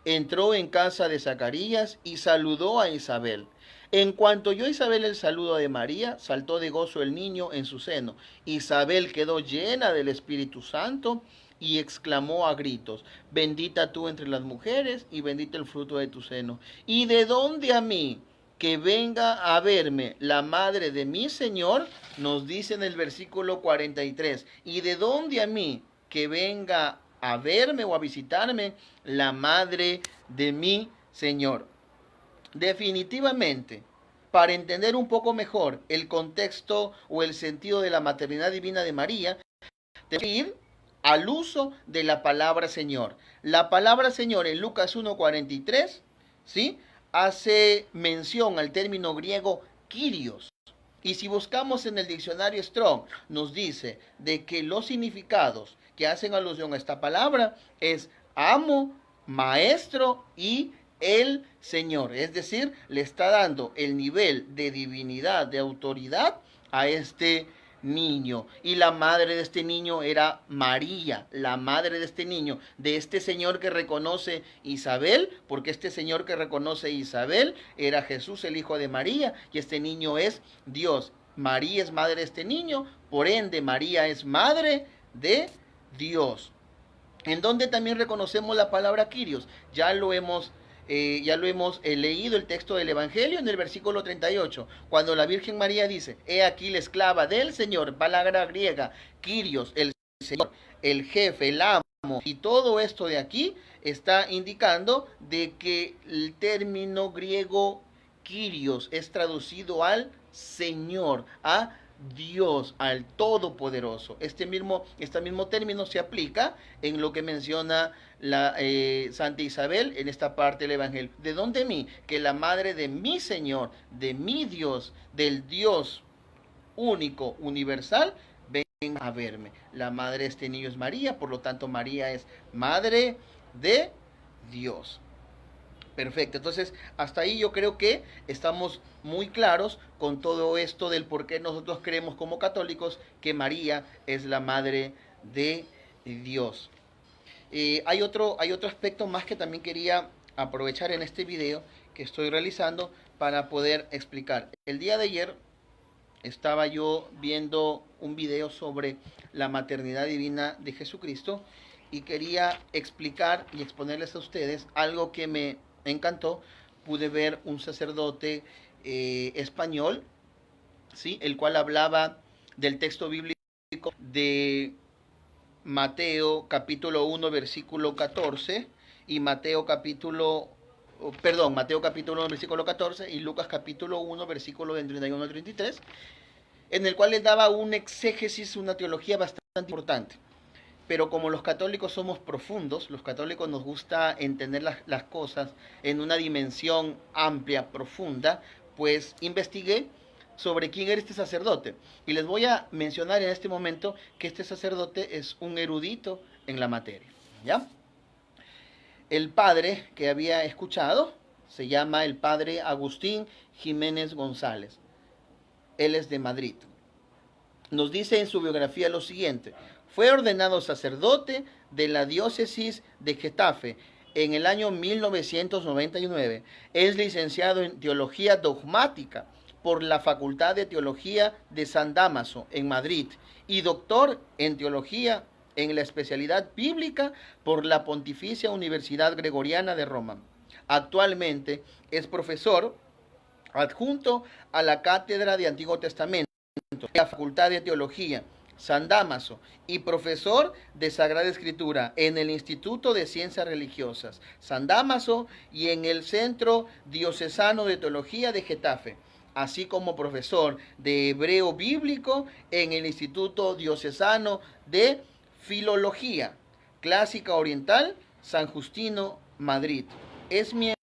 Entró en casa de Zacarías y saludó a Isabel. En cuanto oyó Isabel el saludo de María, saltó de gozo el niño en su seno. Isabel quedó llena del Espíritu Santo y exclamó a gritos: bendita tú entre las mujeres y bendito el fruto de tu seno. ¿Y de dónde a mí que venga a verme la madre de mi Señor? Nos dice en el versículo 43. ¿Y de dónde a mí que venga a verme o a visitarme la madre de mi Señor? Definitivamente, para entender un poco mejor el contexto o el sentido de la maternidad divina de María, tenemos que ir al uso de la palabra Señor. La palabra Señor en Lucas 1:43, ¿sí?, hace mención al término griego Kyrios. Y si buscamos en el diccionario Strong, nos dice de que los significados que hacen alusión a esta palabra es amo, maestro y el Señor. Es decir, le está dando el nivel de divinidad, de autoridad a este niño. Y la madre de este niño era María, la madre de este niño, de este señor que reconoce Isabel, porque este señor que reconoce Isabel era Jesús, el hijo de María, y este niño es Dios. María es madre de este niño, por ende María es madre de Dios. En donde también reconocemos la palabra Kyrios, ya lo hemos leído el texto del Evangelio en el versículo 38, cuando la Virgen María dice: he aquí la esclava del Señor, palabra griega, Kyrios, el Señor, el jefe, el amo, y todo esto de aquí está indicando de que el término griego Kyrios es traducido al Señor, a Dios, al Todopoderoso. Este mismo término se aplica en lo que menciona la Santa Isabel en esta parte del Evangelio. ¿De dónde mí? Que la madre de mi Señor, de mi Dios, del Dios único, universal, venga a verme. La madre de este niño es María, por lo tanto María es madre de Dios. Perfecto, entonces hasta ahí yo creo que estamos muy claros con todo esto del por qué nosotros creemos como católicos que María es la madre de Dios. Hay otro aspecto más que también quería aprovechar en este video que estoy realizando para poder explicar. El día de ayer estaba yo viendo un video sobre la maternidad divina de Jesucristo y quería explicar y exponerles a ustedes algo que me encantó. Pude ver un sacerdote español, ¿sí?, el cual hablaba del texto bíblico de Mateo capítulo 1 versículo 14 y Mateo capítulo 1 versículo 14 y Lucas capítulo 1 versículo del 31 al 33, en el cual les daba un exégesis, una teología bastante importante. Pero como los católicos somos profundos, los católicos nos gusta entender las cosas en una dimensión amplia, profunda, pues investigué sobre quién era este sacerdote. Y les voy a mencionar en este momento que este sacerdote es un erudito en la materia, ¿ya? El padre que había escuchado se llama el padre Agustín Jiménez González. Él es de Madrid. Nos dice en su biografía lo siguiente: fue ordenado sacerdote de la diócesis de Getafe en el año 1999. Es licenciado en teología dogmática por la Facultad de Teología de San Dámaso en Madrid y doctor en teología en la especialidad bíblica por la Pontificia Universidad Gregoriana de Roma. Actualmente es profesor adjunto a la Cátedra de Antiguo Testamento de la Facultad de Teología San Dámaso y profesor de Sagrada Escritura en el Instituto de Ciencias Religiosas San Dámaso y en el Centro Diocesano de Teología de Getafe, así como profesor de Hebreo Bíblico en el Instituto Diocesano de Filología Clásica Oriental San Justino, Madrid. Es miembro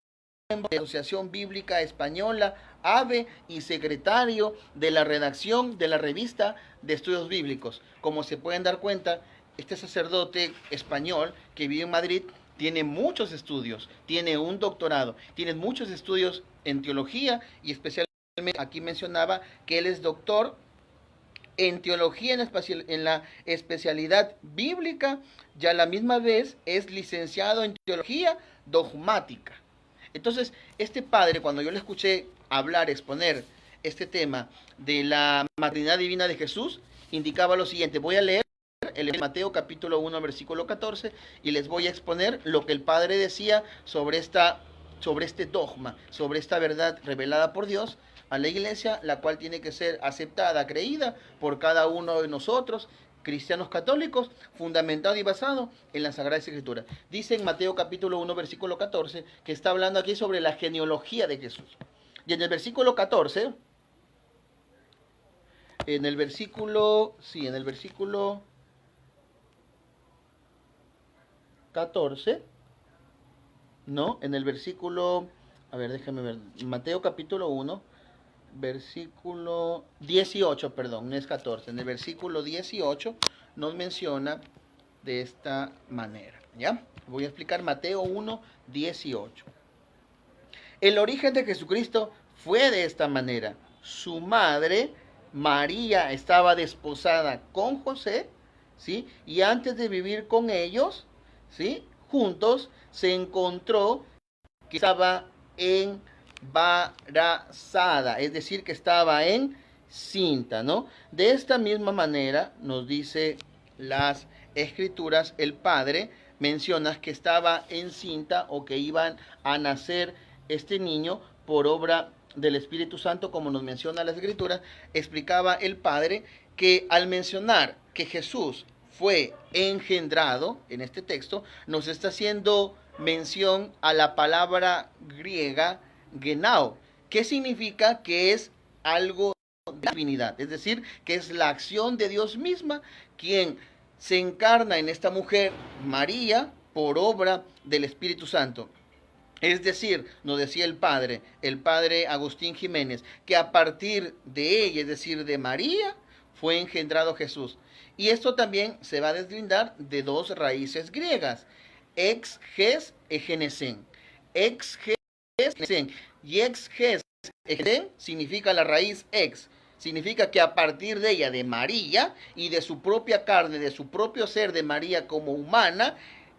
de la Asociación Bíblica Española, ABE, y secretario de la redacción de la Revista de Estudios Bíblicos. Como se pueden dar cuenta, este sacerdote español que vive en Madrid tiene muchos estudios, tiene un doctorado, tiene muchos estudios en teología y especialmente aquí mencionaba que él es doctor en teología en la especialidad bíblica, ya a la misma vez es licenciado en teología dogmática. Entonces, este padre, cuando yo le escuché hablar, exponer este tema de la maternidad divina de Jesús, indicaba lo siguiente. Voy a leer el Mateo capítulo 1, versículo 14, y les voy a exponer lo que el padre decía sobre este dogma, sobre esta verdad revelada por Dios a la iglesia, la cual tiene que ser aceptada, creída por cada uno de nosotros, cristianos católicos, fundamentado y basado en la Sagrada Escritura. Dice en Mateo capítulo 1, versículo 14, que está hablando aquí sobre la genealogía de Jesús. Y en el versículo 14, en el versículo 14, no, en el versículo, a ver, déjame ver, Mateo capítulo 1, versículo 18, perdón, no es 14, en el versículo 18 nos menciona de esta manera, ¿ya? Voy a explicar Mateo 1, 18. El origen de Jesucristo fue de esta manera. Su madre, María, estaba desposada con José, ¿sí? Y antes de vivir con ellos, ¿sí?, juntos, se encontró que estaba embarazada, es decir, que estaba en cinta, ¿no? De esta misma manera, nos dice las Escrituras, el padre menciona que estaba encinta o que iban a nacer este niño por obra del Espíritu Santo, como nos menciona la Escritura. Explicaba el padre que al mencionar que Jesús fue engendrado en este texto, nos está haciendo mención a la palabra griega genao, que significa que es algo de divinidad, es decir, que es la acción de Dios misma quien se encarna en esta mujer María por obra del Espíritu Santo. Es decir, nos decía el padre Agustín Jiménez, que a partir de ella, es decir, de María, fue engendrado Jesús. Y esto también se va a deslindar de dos raíces griegas, ex, ges, egenesen. Ex, ges, egenesen. Y ex, ges, egenesen significa la raíz ex. Significa que a partir de ella, de María, y de su propia carne, de su propio ser de María como humana,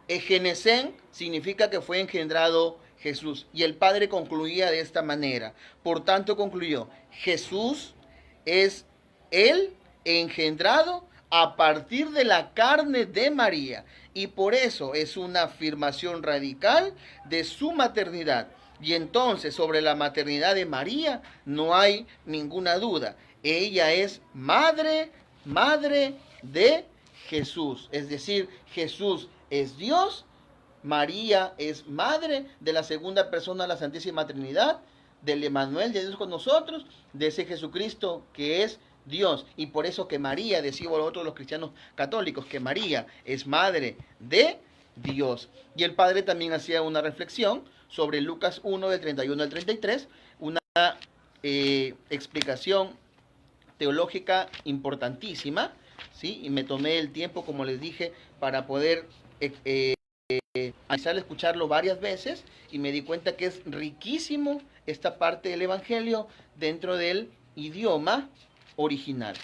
egenesen significa que fue engendrado Jesús. Y el padre concluía de esta manera. Por tanto concluyó, Jesús es el engendrado a partir de la carne de María, y por eso es una afirmación radical de su maternidad. Y entonces sobre la maternidad de María no hay ninguna duda. Ella es madre de Jesús, es decir, Jesús es Dios, María es madre de la segunda persona de la Santísima Trinidad, del Emmanuel, de Dios con nosotros, de ese Jesucristo que es Dios. Y por eso que María, decimos nosotros los cristianos católicos, que María es madre de Dios. Y el padre también hacía una reflexión sobre Lucas 1, del 31 al 33, una explicación teológica importantísima, ¿sí? Y me tomé el tiempo, como les dije, para poder analizar, escucharlo varias veces, y me di cuenta que es riquísimo esta parte del Evangelio dentro del idioma original.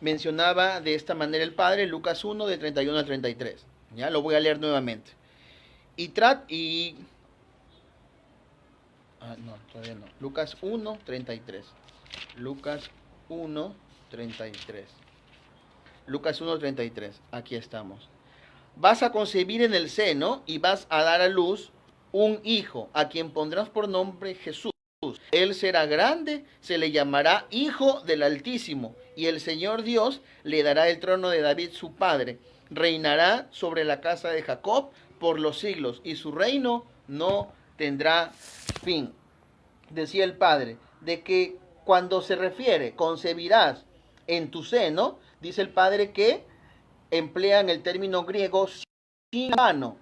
Mencionaba de esta manera el padre Lucas 1, de 31 al 33. Ya lo voy a leer nuevamente. Todavía no. Lucas 1, 33. Lucas 1, 33. Lucas 1, 33. Aquí estamos. Vas a concebir en el seno y vas a dar a luz un hijo, a quien pondrás por nombre Jesús. Él será grande, se le llamará Hijo del Altísimo, y el Señor Dios le dará el trono de David su padre. Reinará sobre la casa de Jacob por los siglos, y su reino no tendrá fin. Decía el padre, de que cuando se refiere concebirás en tu seno, dice el padre que emplean el término griego sinlambano,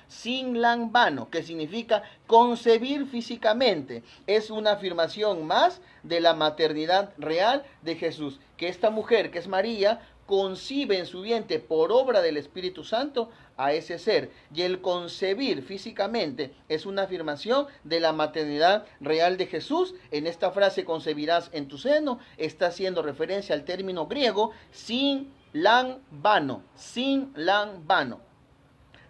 sinlambano, que significa concebir físicamente. Es una afirmación más de la maternidad real de Jesús, que esta mujer, que es María, concibe en su vientre por obra del Espíritu Santo a ese ser. Y el concebir físicamente es una afirmación de la maternidad real de Jesús. En esta frase, concebirás en tu seno, está haciendo referencia al término griego sin lambano, sin lambano.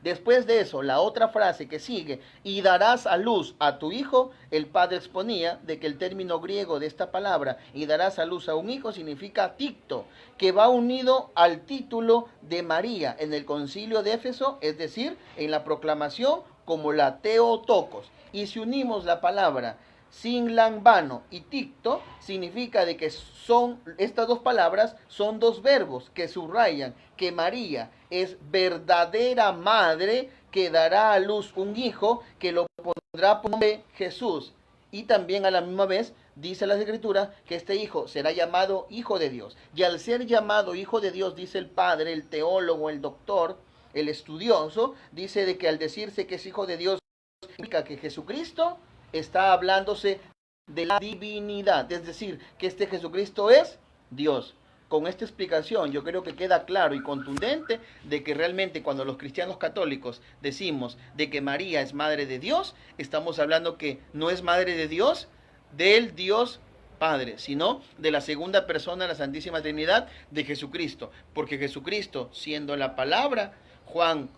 Después de eso, la otra frase que sigue, y darás a luz a tu hijo, el padre exponía de que el término griego de esta palabra, y darás a luz a un hijo, significa ticto, que va unido al título de María en el concilio de Éfeso, es decir, en la proclamación como la Theotokos. Y si unimos la palabra sin lambano y ticto, significa de que son estas dos palabras, son dos verbos que subrayan que María es verdadera madre, que dará a luz un hijo, que lo pondrá por nombre Jesús. Y también a la misma vez dice la Escritura que este hijo será llamado Hijo de Dios. Y al ser llamado Hijo de Dios, dice el padre, el teólogo, el doctor, el estudioso, dice de que al decirse que es Hijo de Dios, significa que Jesucristo está hablándose de la divinidad, es decir, que este Jesucristo es Dios. Con esta explicación yo creo que queda claro y contundente de que realmente cuando los cristianos católicos decimos de que María es madre de Dios, estamos hablando que no es madre de Dios, del Dios Padre, sino de la segunda persona de la Santísima Trinidad, de Jesucristo, porque Jesucristo, siendo la palabra, Juan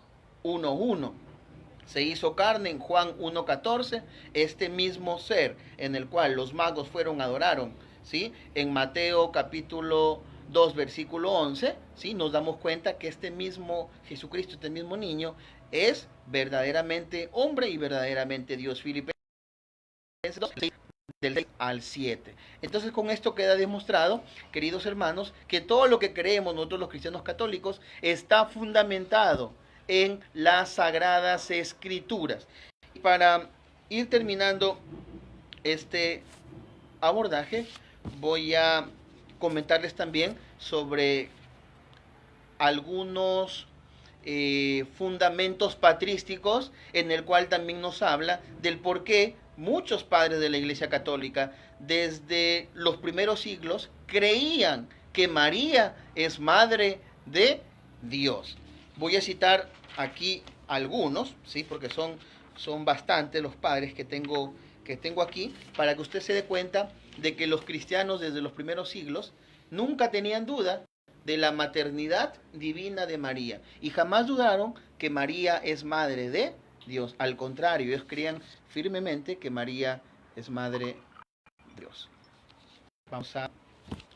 1:1, se hizo carne en Juan 1:14, este mismo ser en el cual los magos adoraron, ¿sí? En Mateo capítulo 2, versículo 11, ¿sí? Nos damos cuenta que este mismo Jesucristo, este mismo niño, es verdaderamente hombre y verdaderamente Dios. Filipenses 2, del 6 al 7. Entonces con esto queda demostrado, queridos hermanos, que todo lo que creemos nosotros los cristianos católicos está fundamentado en las Sagradas Escrituras. Y para ir terminando este abordaje, voy a comentarles también sobre algunos fundamentos patrísticos, en el cual también nos habla del por qué muchos padres de la Iglesia Católica desde los primeros siglos creían que María es madre de Dios. Voy a citar aquí algunos, ¿sí? Porque son bastantes los padres que tengo aquí, para que usted se dé cuenta de que los cristianos desde los primeros siglos nunca tenían duda de la maternidad divina de María, y jamás dudaron que María es madre de Dios. Al contrario, ellos creían firmemente que María es madre de Dios. Vamos a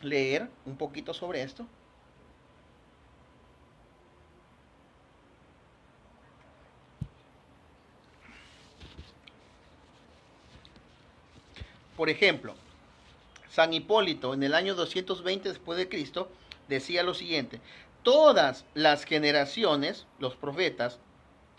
leer un poquito sobre esto. Por ejemplo, San Hipólito en el año 220 después de Cristo decía lo siguiente: todas las generaciones, los profetas,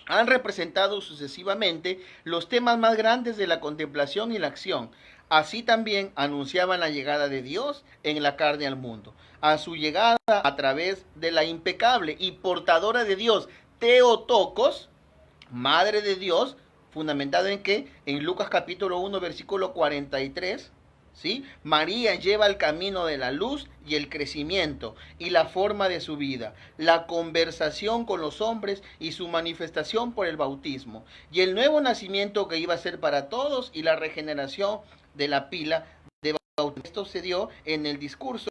han representado sucesivamente los temas más grandes de la contemplación y la acción. Así también anunciaban la llegada de Dios en la carne al mundo. A su llegada a través de la impecable y portadora de Dios, Theotokos, madre de Dios, fundamentado en qué? En Lucas capítulo 1, versículo 43, ¿sí? María lleva el camino de la luz y el crecimiento y la forma de su vida, la conversación con los hombres y su manifestación por el bautismo, y el nuevo nacimiento que iba a ser para todos y la regeneración de la pila de bautismo. Esto se dio en el discurso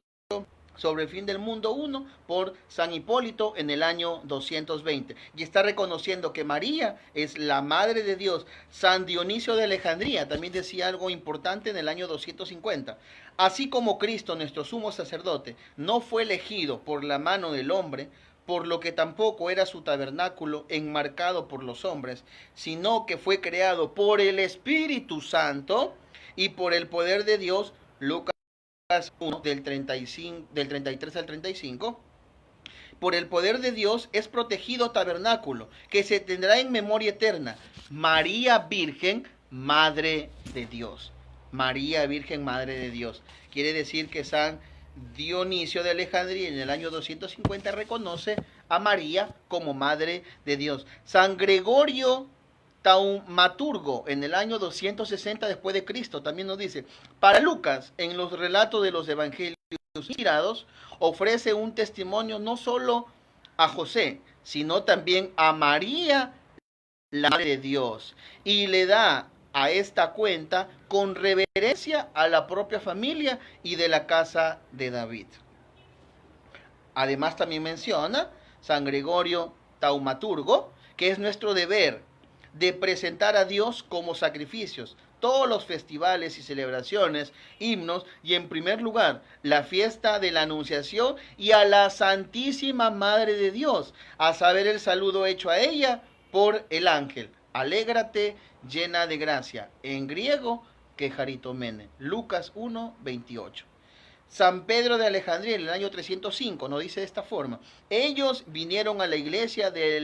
sobre el fin del mundo 1 por San Hipólito en el año 220, y está reconociendo que María es la madre de Dios. San Dionisio de Alejandría también decía algo importante en el año 250: así como Cristo, nuestro sumo sacerdote, no fue elegido por la mano del hombre, por lo que tampoco era su tabernáculo enmarcado por los hombres, sino que fue creado por el Espíritu Santo y por el poder de Dios. Lucas 1 del 33 al 35. Por el poder de Dios es protegido tabernáculo, que se tendrá en memoria eterna. María Virgen, Madre de Dios. María Virgen, Madre de Dios. Quiere decir que San Dionisio de Alejandría en el año 250 reconoce a María como Madre de Dios. San Gregorio Taumaturgo, en el año 260 después de Cristo, también nos dice, para Lucas, en los relatos de los evangelios inspirados, ofrece un testimonio no solo a José, sino también a María, la Madre de Dios, y le da a esta cuenta con reverencia a la propia familia y de la casa de David. Además también menciona San Gregorio Taumaturgo, que es nuestro deber de presentar a Dios como sacrificios todos los festivales y celebraciones, himnos, y en primer lugar la fiesta de la Anunciación y a la Santísima Madre de Dios, a saber el saludo hecho a ella por el ángel. Alégrate, llena de gracia. En griego, quejaritomene. Lucas 1:28. San Pedro de Alejandría en el año 305 nos dice de esta forma: ellos vinieron a la iglesia de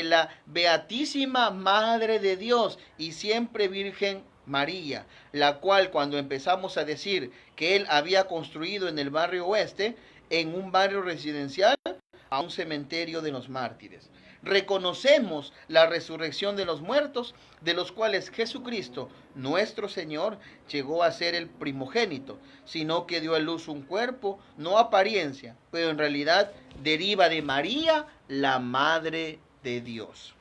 la Beatísima Madre de Dios y siempre Virgen María, la cual, cuando empezamos a decir que él había construido en el barrio oeste, en un barrio residencial, a un cementerio de los mártires. Reconocemos la resurrección de los muertos, de los cuales Jesucristo, nuestro Señor, llegó a ser el primogénito, sino que dio a luz un cuerpo, no apariencia, pero en realidad deriva de María, la Madre de Dios.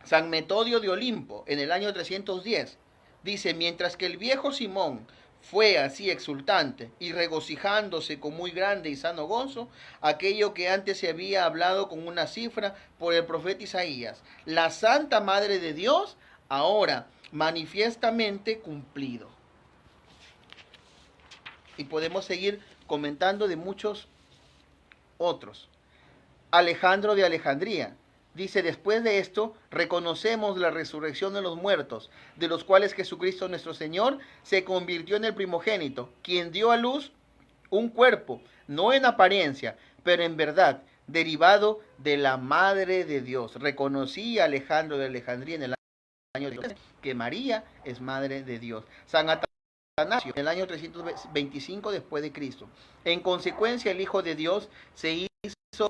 San Metodio de Olimpo, en el año 310, dice, mientras que el viejo Simón fue así exultante y regocijándose con muy grande y sano gozo, aquello que antes se había hablado con una cifra por el profeta Isaías, la Santa Madre de Dios, ahora manifiestamente cumplido. Y podemos seguir comentando de muchos otros. Alejandro de Alejandría dice, después de esto, reconocemos la resurrección de los muertos, de los cuales Jesucristo nuestro Señor se convirtió en el primogénito, quien dio a luz un cuerpo, no en apariencia, pero en verdad, derivado de la Madre de Dios. Reconocí a Alejandro de Alejandría en el año que María es Madre de Dios. San Atanasio, en el año 325 después de Cristo. En consecuencia, el Hijo de Dios se hizo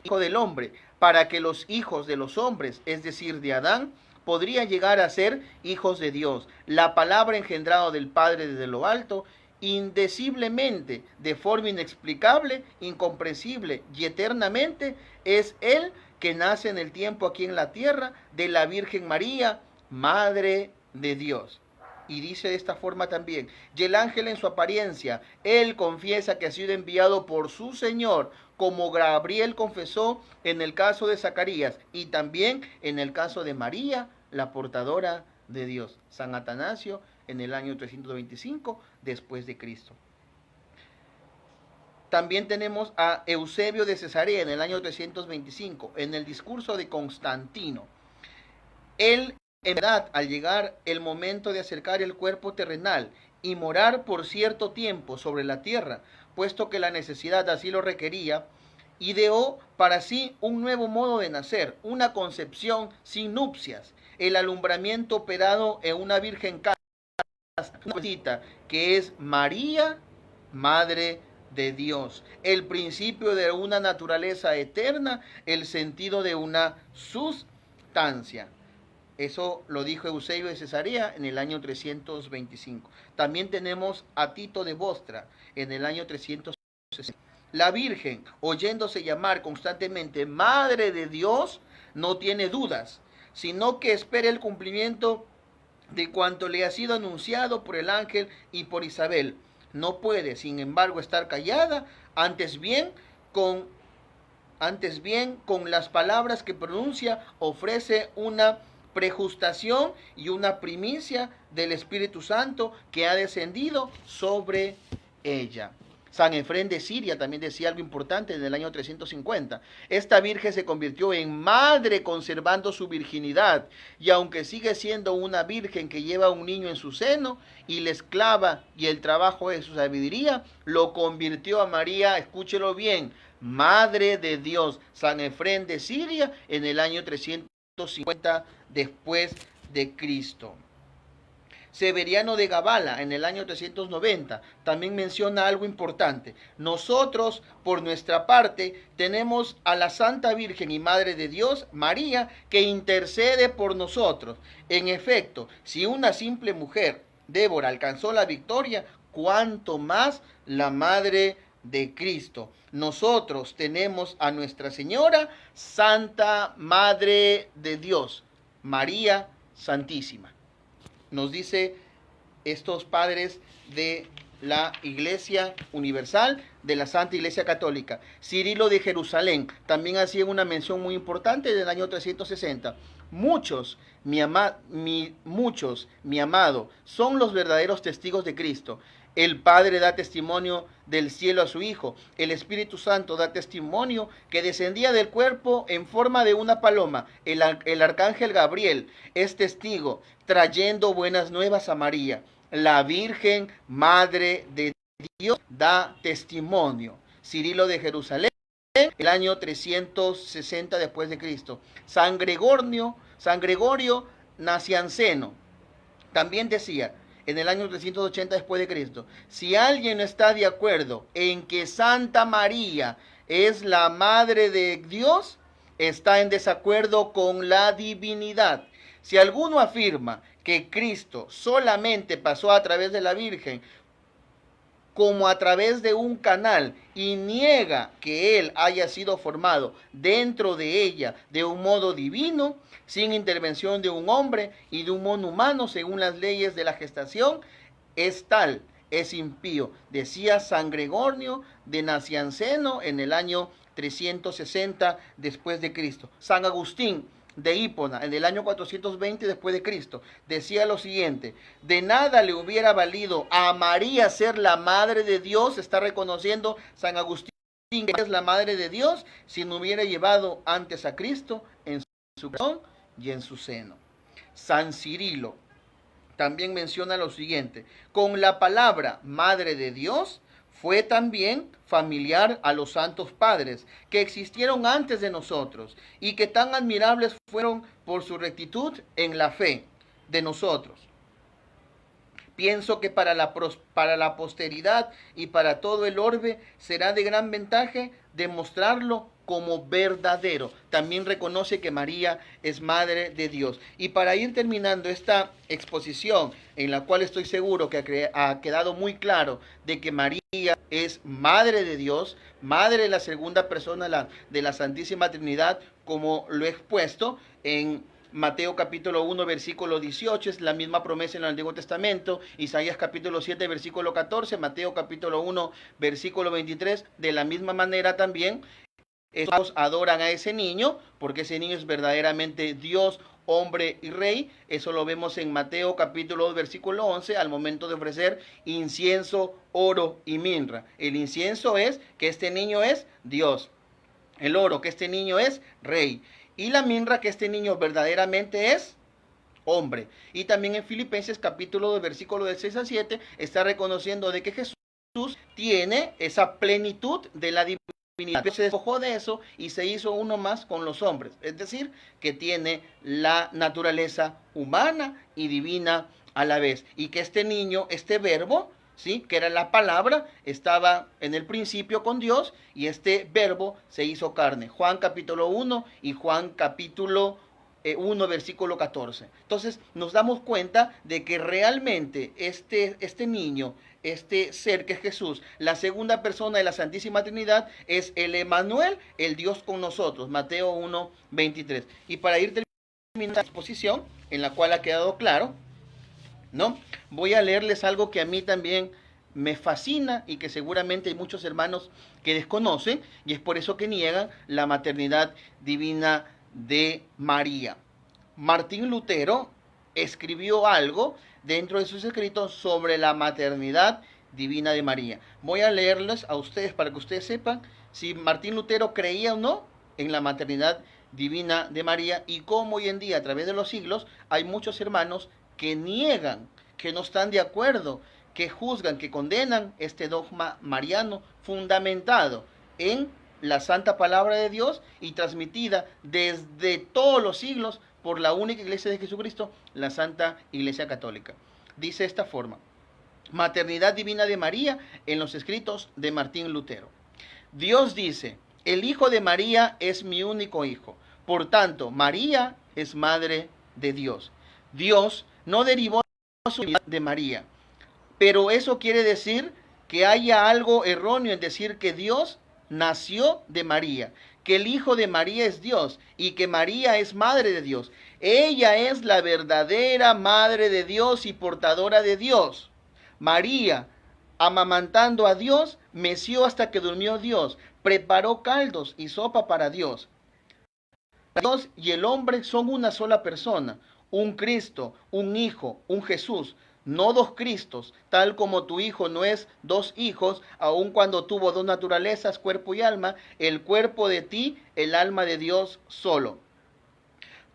hijo del hombre, para que los hijos de los hombres, es decir, de Adán, podrían llegar a ser hijos de Dios. La palabra engendrado del Padre desde lo alto, indeciblemente, de forma inexplicable, incomprensible y eternamente, es Él que nace en el tiempo aquí en la tierra, de la Virgen María, Madre de Dios. Y dice de esta forma también, y el ángel en su apariencia, él confiesa que ha sido enviado por su Señor, como Gabriel confesó en el caso de Zacarías y también en el caso de María, la portadora de Dios. San Atanasio en el año 325 después de Cristo. También tenemos a Eusebio de Cesarea en el año 325, en el discurso de Constantino. Él, en verdad, al llegar el momento de acercar el cuerpo terrenal y morar por cierto tiempo sobre la tierra, puesto que la necesidad así lo requería, ideó para sí un nuevo modo de nacer, una concepción sin nupcias, el alumbramiento operado en una virgen casta, que es María, Madre de Dios, el principio de una naturaleza eterna, el sentido de una sustancia. Eso lo dijo Eusebio de Cesarea en el año 325. También tenemos a Tito de Bostra en el año 360. La Virgen, oyéndose llamar constantemente Madre de Dios, no tiene dudas, sino que espera el cumplimiento de cuanto le ha sido anunciado por el ángel y por Isabel. No puede, sin embargo, estar callada, antes bien con las palabras que pronuncia, ofrece una prejustación y una primicia del Espíritu Santo que ha descendido sobre ella. San Efrén de Siria también decía algo importante en el año 350. Esta virgen se convirtió en madre conservando su virginidad, y aunque sigue siendo una virgen que lleva a un niño en su seno, y la esclava y el trabajo de su sabiduría, lo convirtió a María, escúchelo bien, Madre de Dios. San Efrén de Siria en el año 350 después de Cristo. Severiano de Gabala, en el año 390, también menciona algo importante. Nosotros, por nuestra parte, tenemos a la Santa Virgen y Madre de Dios, María, que intercede por nosotros. En efecto, si una simple mujer, Débora, alcanzó la victoria, cuánto más la Madre de Cristo. Nosotros tenemos a Nuestra Señora, Santa Madre de Dios, María Santísima. Nos dice estos padres de la Iglesia Universal, de la Santa Iglesia Católica. Cirilo de Jerusalén también hacía una mención muy importante del año 360. Muchos, mi amado, son los verdaderos testigos de Cristo. El Padre da testimonio del cielo a su Hijo. El Espíritu Santo da testimonio que descendía del cuerpo en forma de una paloma. El arcángel Gabriel es testigo, trayendo buenas nuevas a María. La Virgen Madre de Dios da testimonio. Cirilo de Jerusalén, el año 360 después de Cristo. San Gregorio Nacianceno también decía, en el año 380 después de Cristo, si alguien no está de acuerdo en que Santa María es la Madre de Dios, está en desacuerdo con la divinidad. Si alguno afirma que Cristo solamente pasó a través de la Virgen, como a través de un canal, y niega que Él haya sido formado dentro de ella de un modo divino, sin intervención de un hombre y de un mono humano según las leyes de la gestación, es impío, decía San Gregorio de Nacianceno en el año 360 después de Cristo. San Agustín de Hipona, en el año 420 después de Cristo, decía lo siguiente: de nada le hubiera valido a María ser la Madre de Dios, está reconociendo San Agustín que es la Madre de Dios, si no hubiera llevado antes a Cristo en su corazón y en su seno. San Cirilo también menciona lo siguiente: con la palabra Madre de Dios fue también familiar a los santos padres que existieron antes de nosotros y que tan admirables fueron por su rectitud en la fe de nosotros. Pienso que para la posteridad y para todo el orbe será de gran ventaja demostrarlo como verdadero. También reconoce que María es Madre de Dios. Y para ir terminando esta exposición, en la cual estoy seguro que ha quedado muy claro de que María es Madre de Dios, Madre de la segunda persona de la Santísima Trinidad, como lo he expuesto en Mateo capítulo 1, versículo 18, es la misma promesa en el Antiguo Testamento. Isaías capítulo 7, versículo 14, Mateo capítulo 1, versículo 23. De la misma manera también, estos adoran a ese niño, porque ese niño es verdaderamente Dios, hombre y rey. Eso lo vemos en Mateo capítulo 2, versículo 11, al momento de ofrecer incienso, oro y mirra. El incienso es que este niño es Dios. El oro, que este niño es rey. Y la mirra, que este niño verdaderamente es hombre. Y también en Filipenses capítulo 2, versículo del 6 al 7, está reconociendo de que Jesús tiene esa plenitud de la divinidad. Se despojó de eso y se hizo uno más con los hombres. Es decir, que tiene la naturaleza humana y divina a la vez. Y que este niño, este verbo, ¿sí?, que era la palabra, estaba en el principio con Dios, y este verbo se hizo carne. Juan capítulo 1 y Juan capítulo 1 versículo 14. Entonces nos damos cuenta de que realmente este niño, este ser que es Jesús, la segunda persona de la Santísima Trinidad, es el Emmanuel, el Dios con nosotros. Mateo 1, 23. Y para ir terminando la exposición, en la cual ha quedado claro, ¿no?, voy a leerles algo que a mí también me fascina y que seguramente hay muchos hermanos que desconocen, y es por eso que niegan la maternidad divina de María. Martín Lutero escribió algo dentro de sus escritos sobre la maternidad divina de María. Voy a leerles a ustedes para que ustedes sepan si Martín Lutero creía o no en la maternidad divina de María, y cómo hoy en día, a través de los siglos, hay muchos hermanos que niegan, que no están de acuerdo, que juzgan, que condenan este dogma mariano fundamentado en la santa palabra de Dios y transmitida desde todos los siglos por la única iglesia de Jesucristo, la Santa Iglesia Católica. dice de esta forma: maternidad divina de María en los escritos de Martín Lutero. Dios dice: el Hijo de María es mi único hijo. Por tanto, María es madre de Dios. Dios no derivó su divinidad de María. Pero eso quiere decir que haya algo erróneo en decir que Dios nació de María, que el Hijo de María es Dios y que María es madre de Dios. Ella es la verdadera madre de Dios y portadora de Dios. María, amamantando a Dios, meció hasta que durmió Dios, preparó caldos y sopa para Dios. Dios y el hombre son una sola persona, un Cristo, un Hijo, un Jesús, no dos Cristos, tal como tu Hijo no es dos hijos, aun cuando tuvo dos naturalezas, cuerpo y alma, el cuerpo de ti, el alma de Dios solo.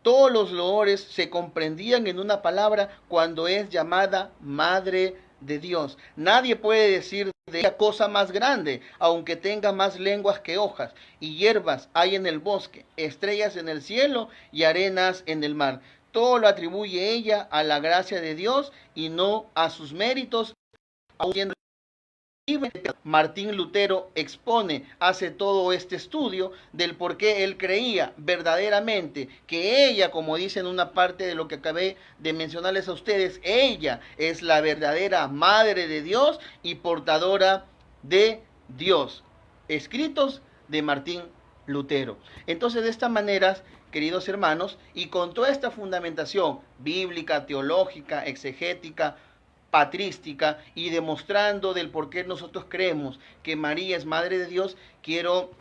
Todos los loores se comprendían en una palabra cuando es llamada Madre de Dios. Nadie puede decir de ella cosa más grande, aunque tenga más lenguas que hojas, y hierbas hay en el bosque, estrellas en el cielo y arenas en el mar. Todo lo atribuye ella a la gracia de Dios y no a sus méritos, aun siendo Martín Lutero expone, hace todo este estudio del por qué él creía verdaderamente que ella, como dice en una parte de lo que acabé de mencionarles a ustedes, ella es la verdadera madre de Dios y portadora de Dios. Escritos de Martín Lutero. Entonces, de esta manera, queridos hermanos, y con toda esta fundamentación bíblica, teológica, exegética, patrística y demostrando del por qué nosotros creemos que María es Madre de Dios, quiero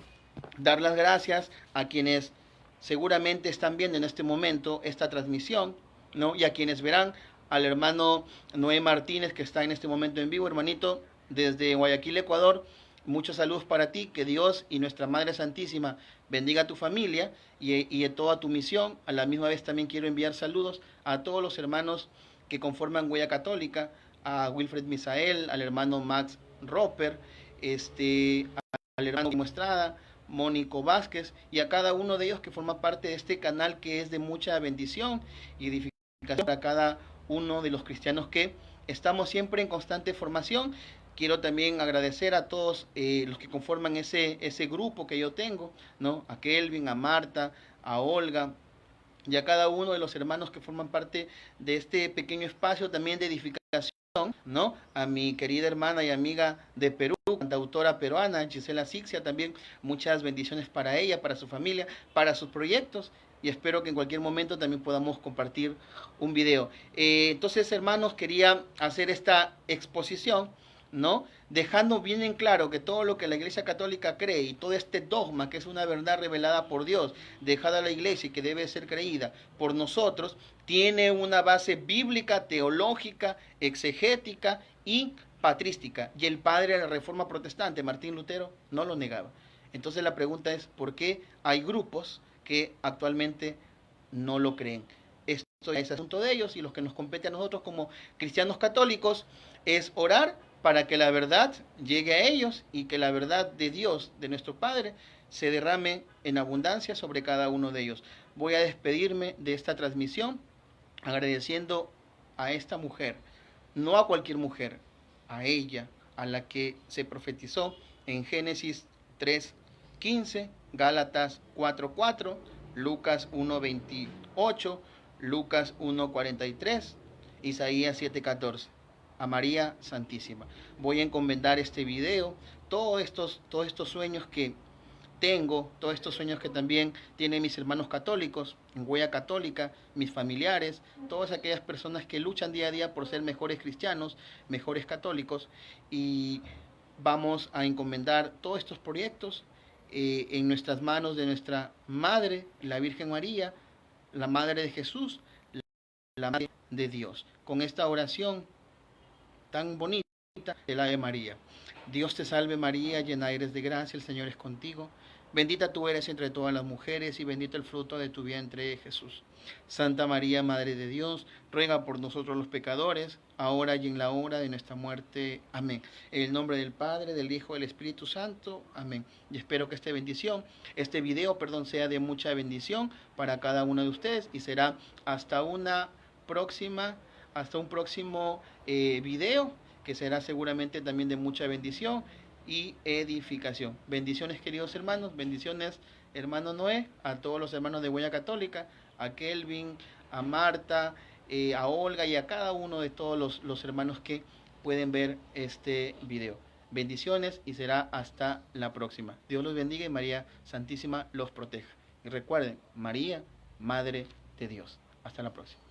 dar las gracias a quienes seguramente están viendo en este momento esta transmisión, ¿no? Y a quienes verán, al hermano Noé Martínez, que está en este momento en vivo, hermanito, desde Guayaquil, Ecuador. Muchos saludos para ti, que Dios y nuestra Madre Santísima bendiga a tu familia y a toda tu misión. A la misma vez también quiero enviar saludos a todos los hermanos que conforman Huella Católica, a Wilfred Misael, al hermano Max Roper, al hermano Estrada, Mónico Vázquez, y a cada uno de ellos que forma parte de este canal que es de mucha bendición y edificación para cada uno de los cristianos que estamos siempre en constante formación. Quiero también agradecer a todos los que conforman ese grupo que yo tengo, ¿no? A Kelvin, a Marta, a Olga, y a cada uno de los hermanos que forman parte de este pequeño espacio también de edificación, ¿no? A mi querida hermana y amiga de Perú, cantautora peruana, Gisela Sixia, también muchas bendiciones para ella, para su familia, para sus proyectos, y espero que en cualquier momento también podamos compartir un video. Entonces, hermanos, quería hacer esta exposición, ¿no? Dejando bien en claro que todo lo que la Iglesia Católica cree y todo este dogma que es una verdad revelada por Dios, dejada a la Iglesia y que debe ser creída por nosotros, tiene una base bíblica, teológica, exegética y patrística. Y el padre de la Reforma Protestante, Martín Lutero, no lo negaba. Entonces la pregunta es, ¿por qué hay grupos que actualmente no lo creen? Esto es asunto de ellos, y lo que nos compete a nosotros como cristianos católicos es orar para que la verdad llegue a ellos y que la verdad de Dios, de nuestro Padre, se derrame en abundancia sobre cada uno de ellos. Voy a despedirme de esta transmisión agradeciendo a esta mujer, no a cualquier mujer, a ella, a la que se profetizó en Génesis 3:15, Gálatas 4:4, Lucas 1:28, Lucas 1:43, Isaías 7:14. A María Santísima. Voy a encomendar este video, todos estos sueños que tengo, todos estos sueños que también tienen mis hermanos católicos, en Huella Católica, mis familiares, todas aquellas personas que luchan día a día por ser mejores cristianos, mejores católicos, y vamos a encomendar todos estos proyectos en nuestras manos de nuestra Madre, la Virgen María, la Madre de Jesús, la Madre de Dios. Con esta oración tan bonita de la de María. Dios te salve María, llena eres de gracia, el Señor es contigo. Bendita tú eres entre todas las mujeres y bendito el fruto de tu vientre, Jesús. Santa María, Madre de Dios, ruega por nosotros los pecadores, ahora y en la hora de nuestra muerte. Amén. En el nombre del Padre, del Hijo, del Espíritu Santo. Amén. Y espero que este video, sea de mucha bendición para cada uno de ustedes, y será hasta una próxima hasta un próximo video, que será seguramente también de mucha bendición y edificación. Bendiciones, queridos hermanos, bendiciones, hermano Noé, a todos los hermanos de Huella Católica, a Kelvin, a Marta, a Olga y a cada uno de todos los hermanos que pueden ver este video. Bendiciones y será hasta la próxima. Dios los bendiga y María Santísima los proteja. Y recuerden, María, Madre de Dios. Hasta la próxima.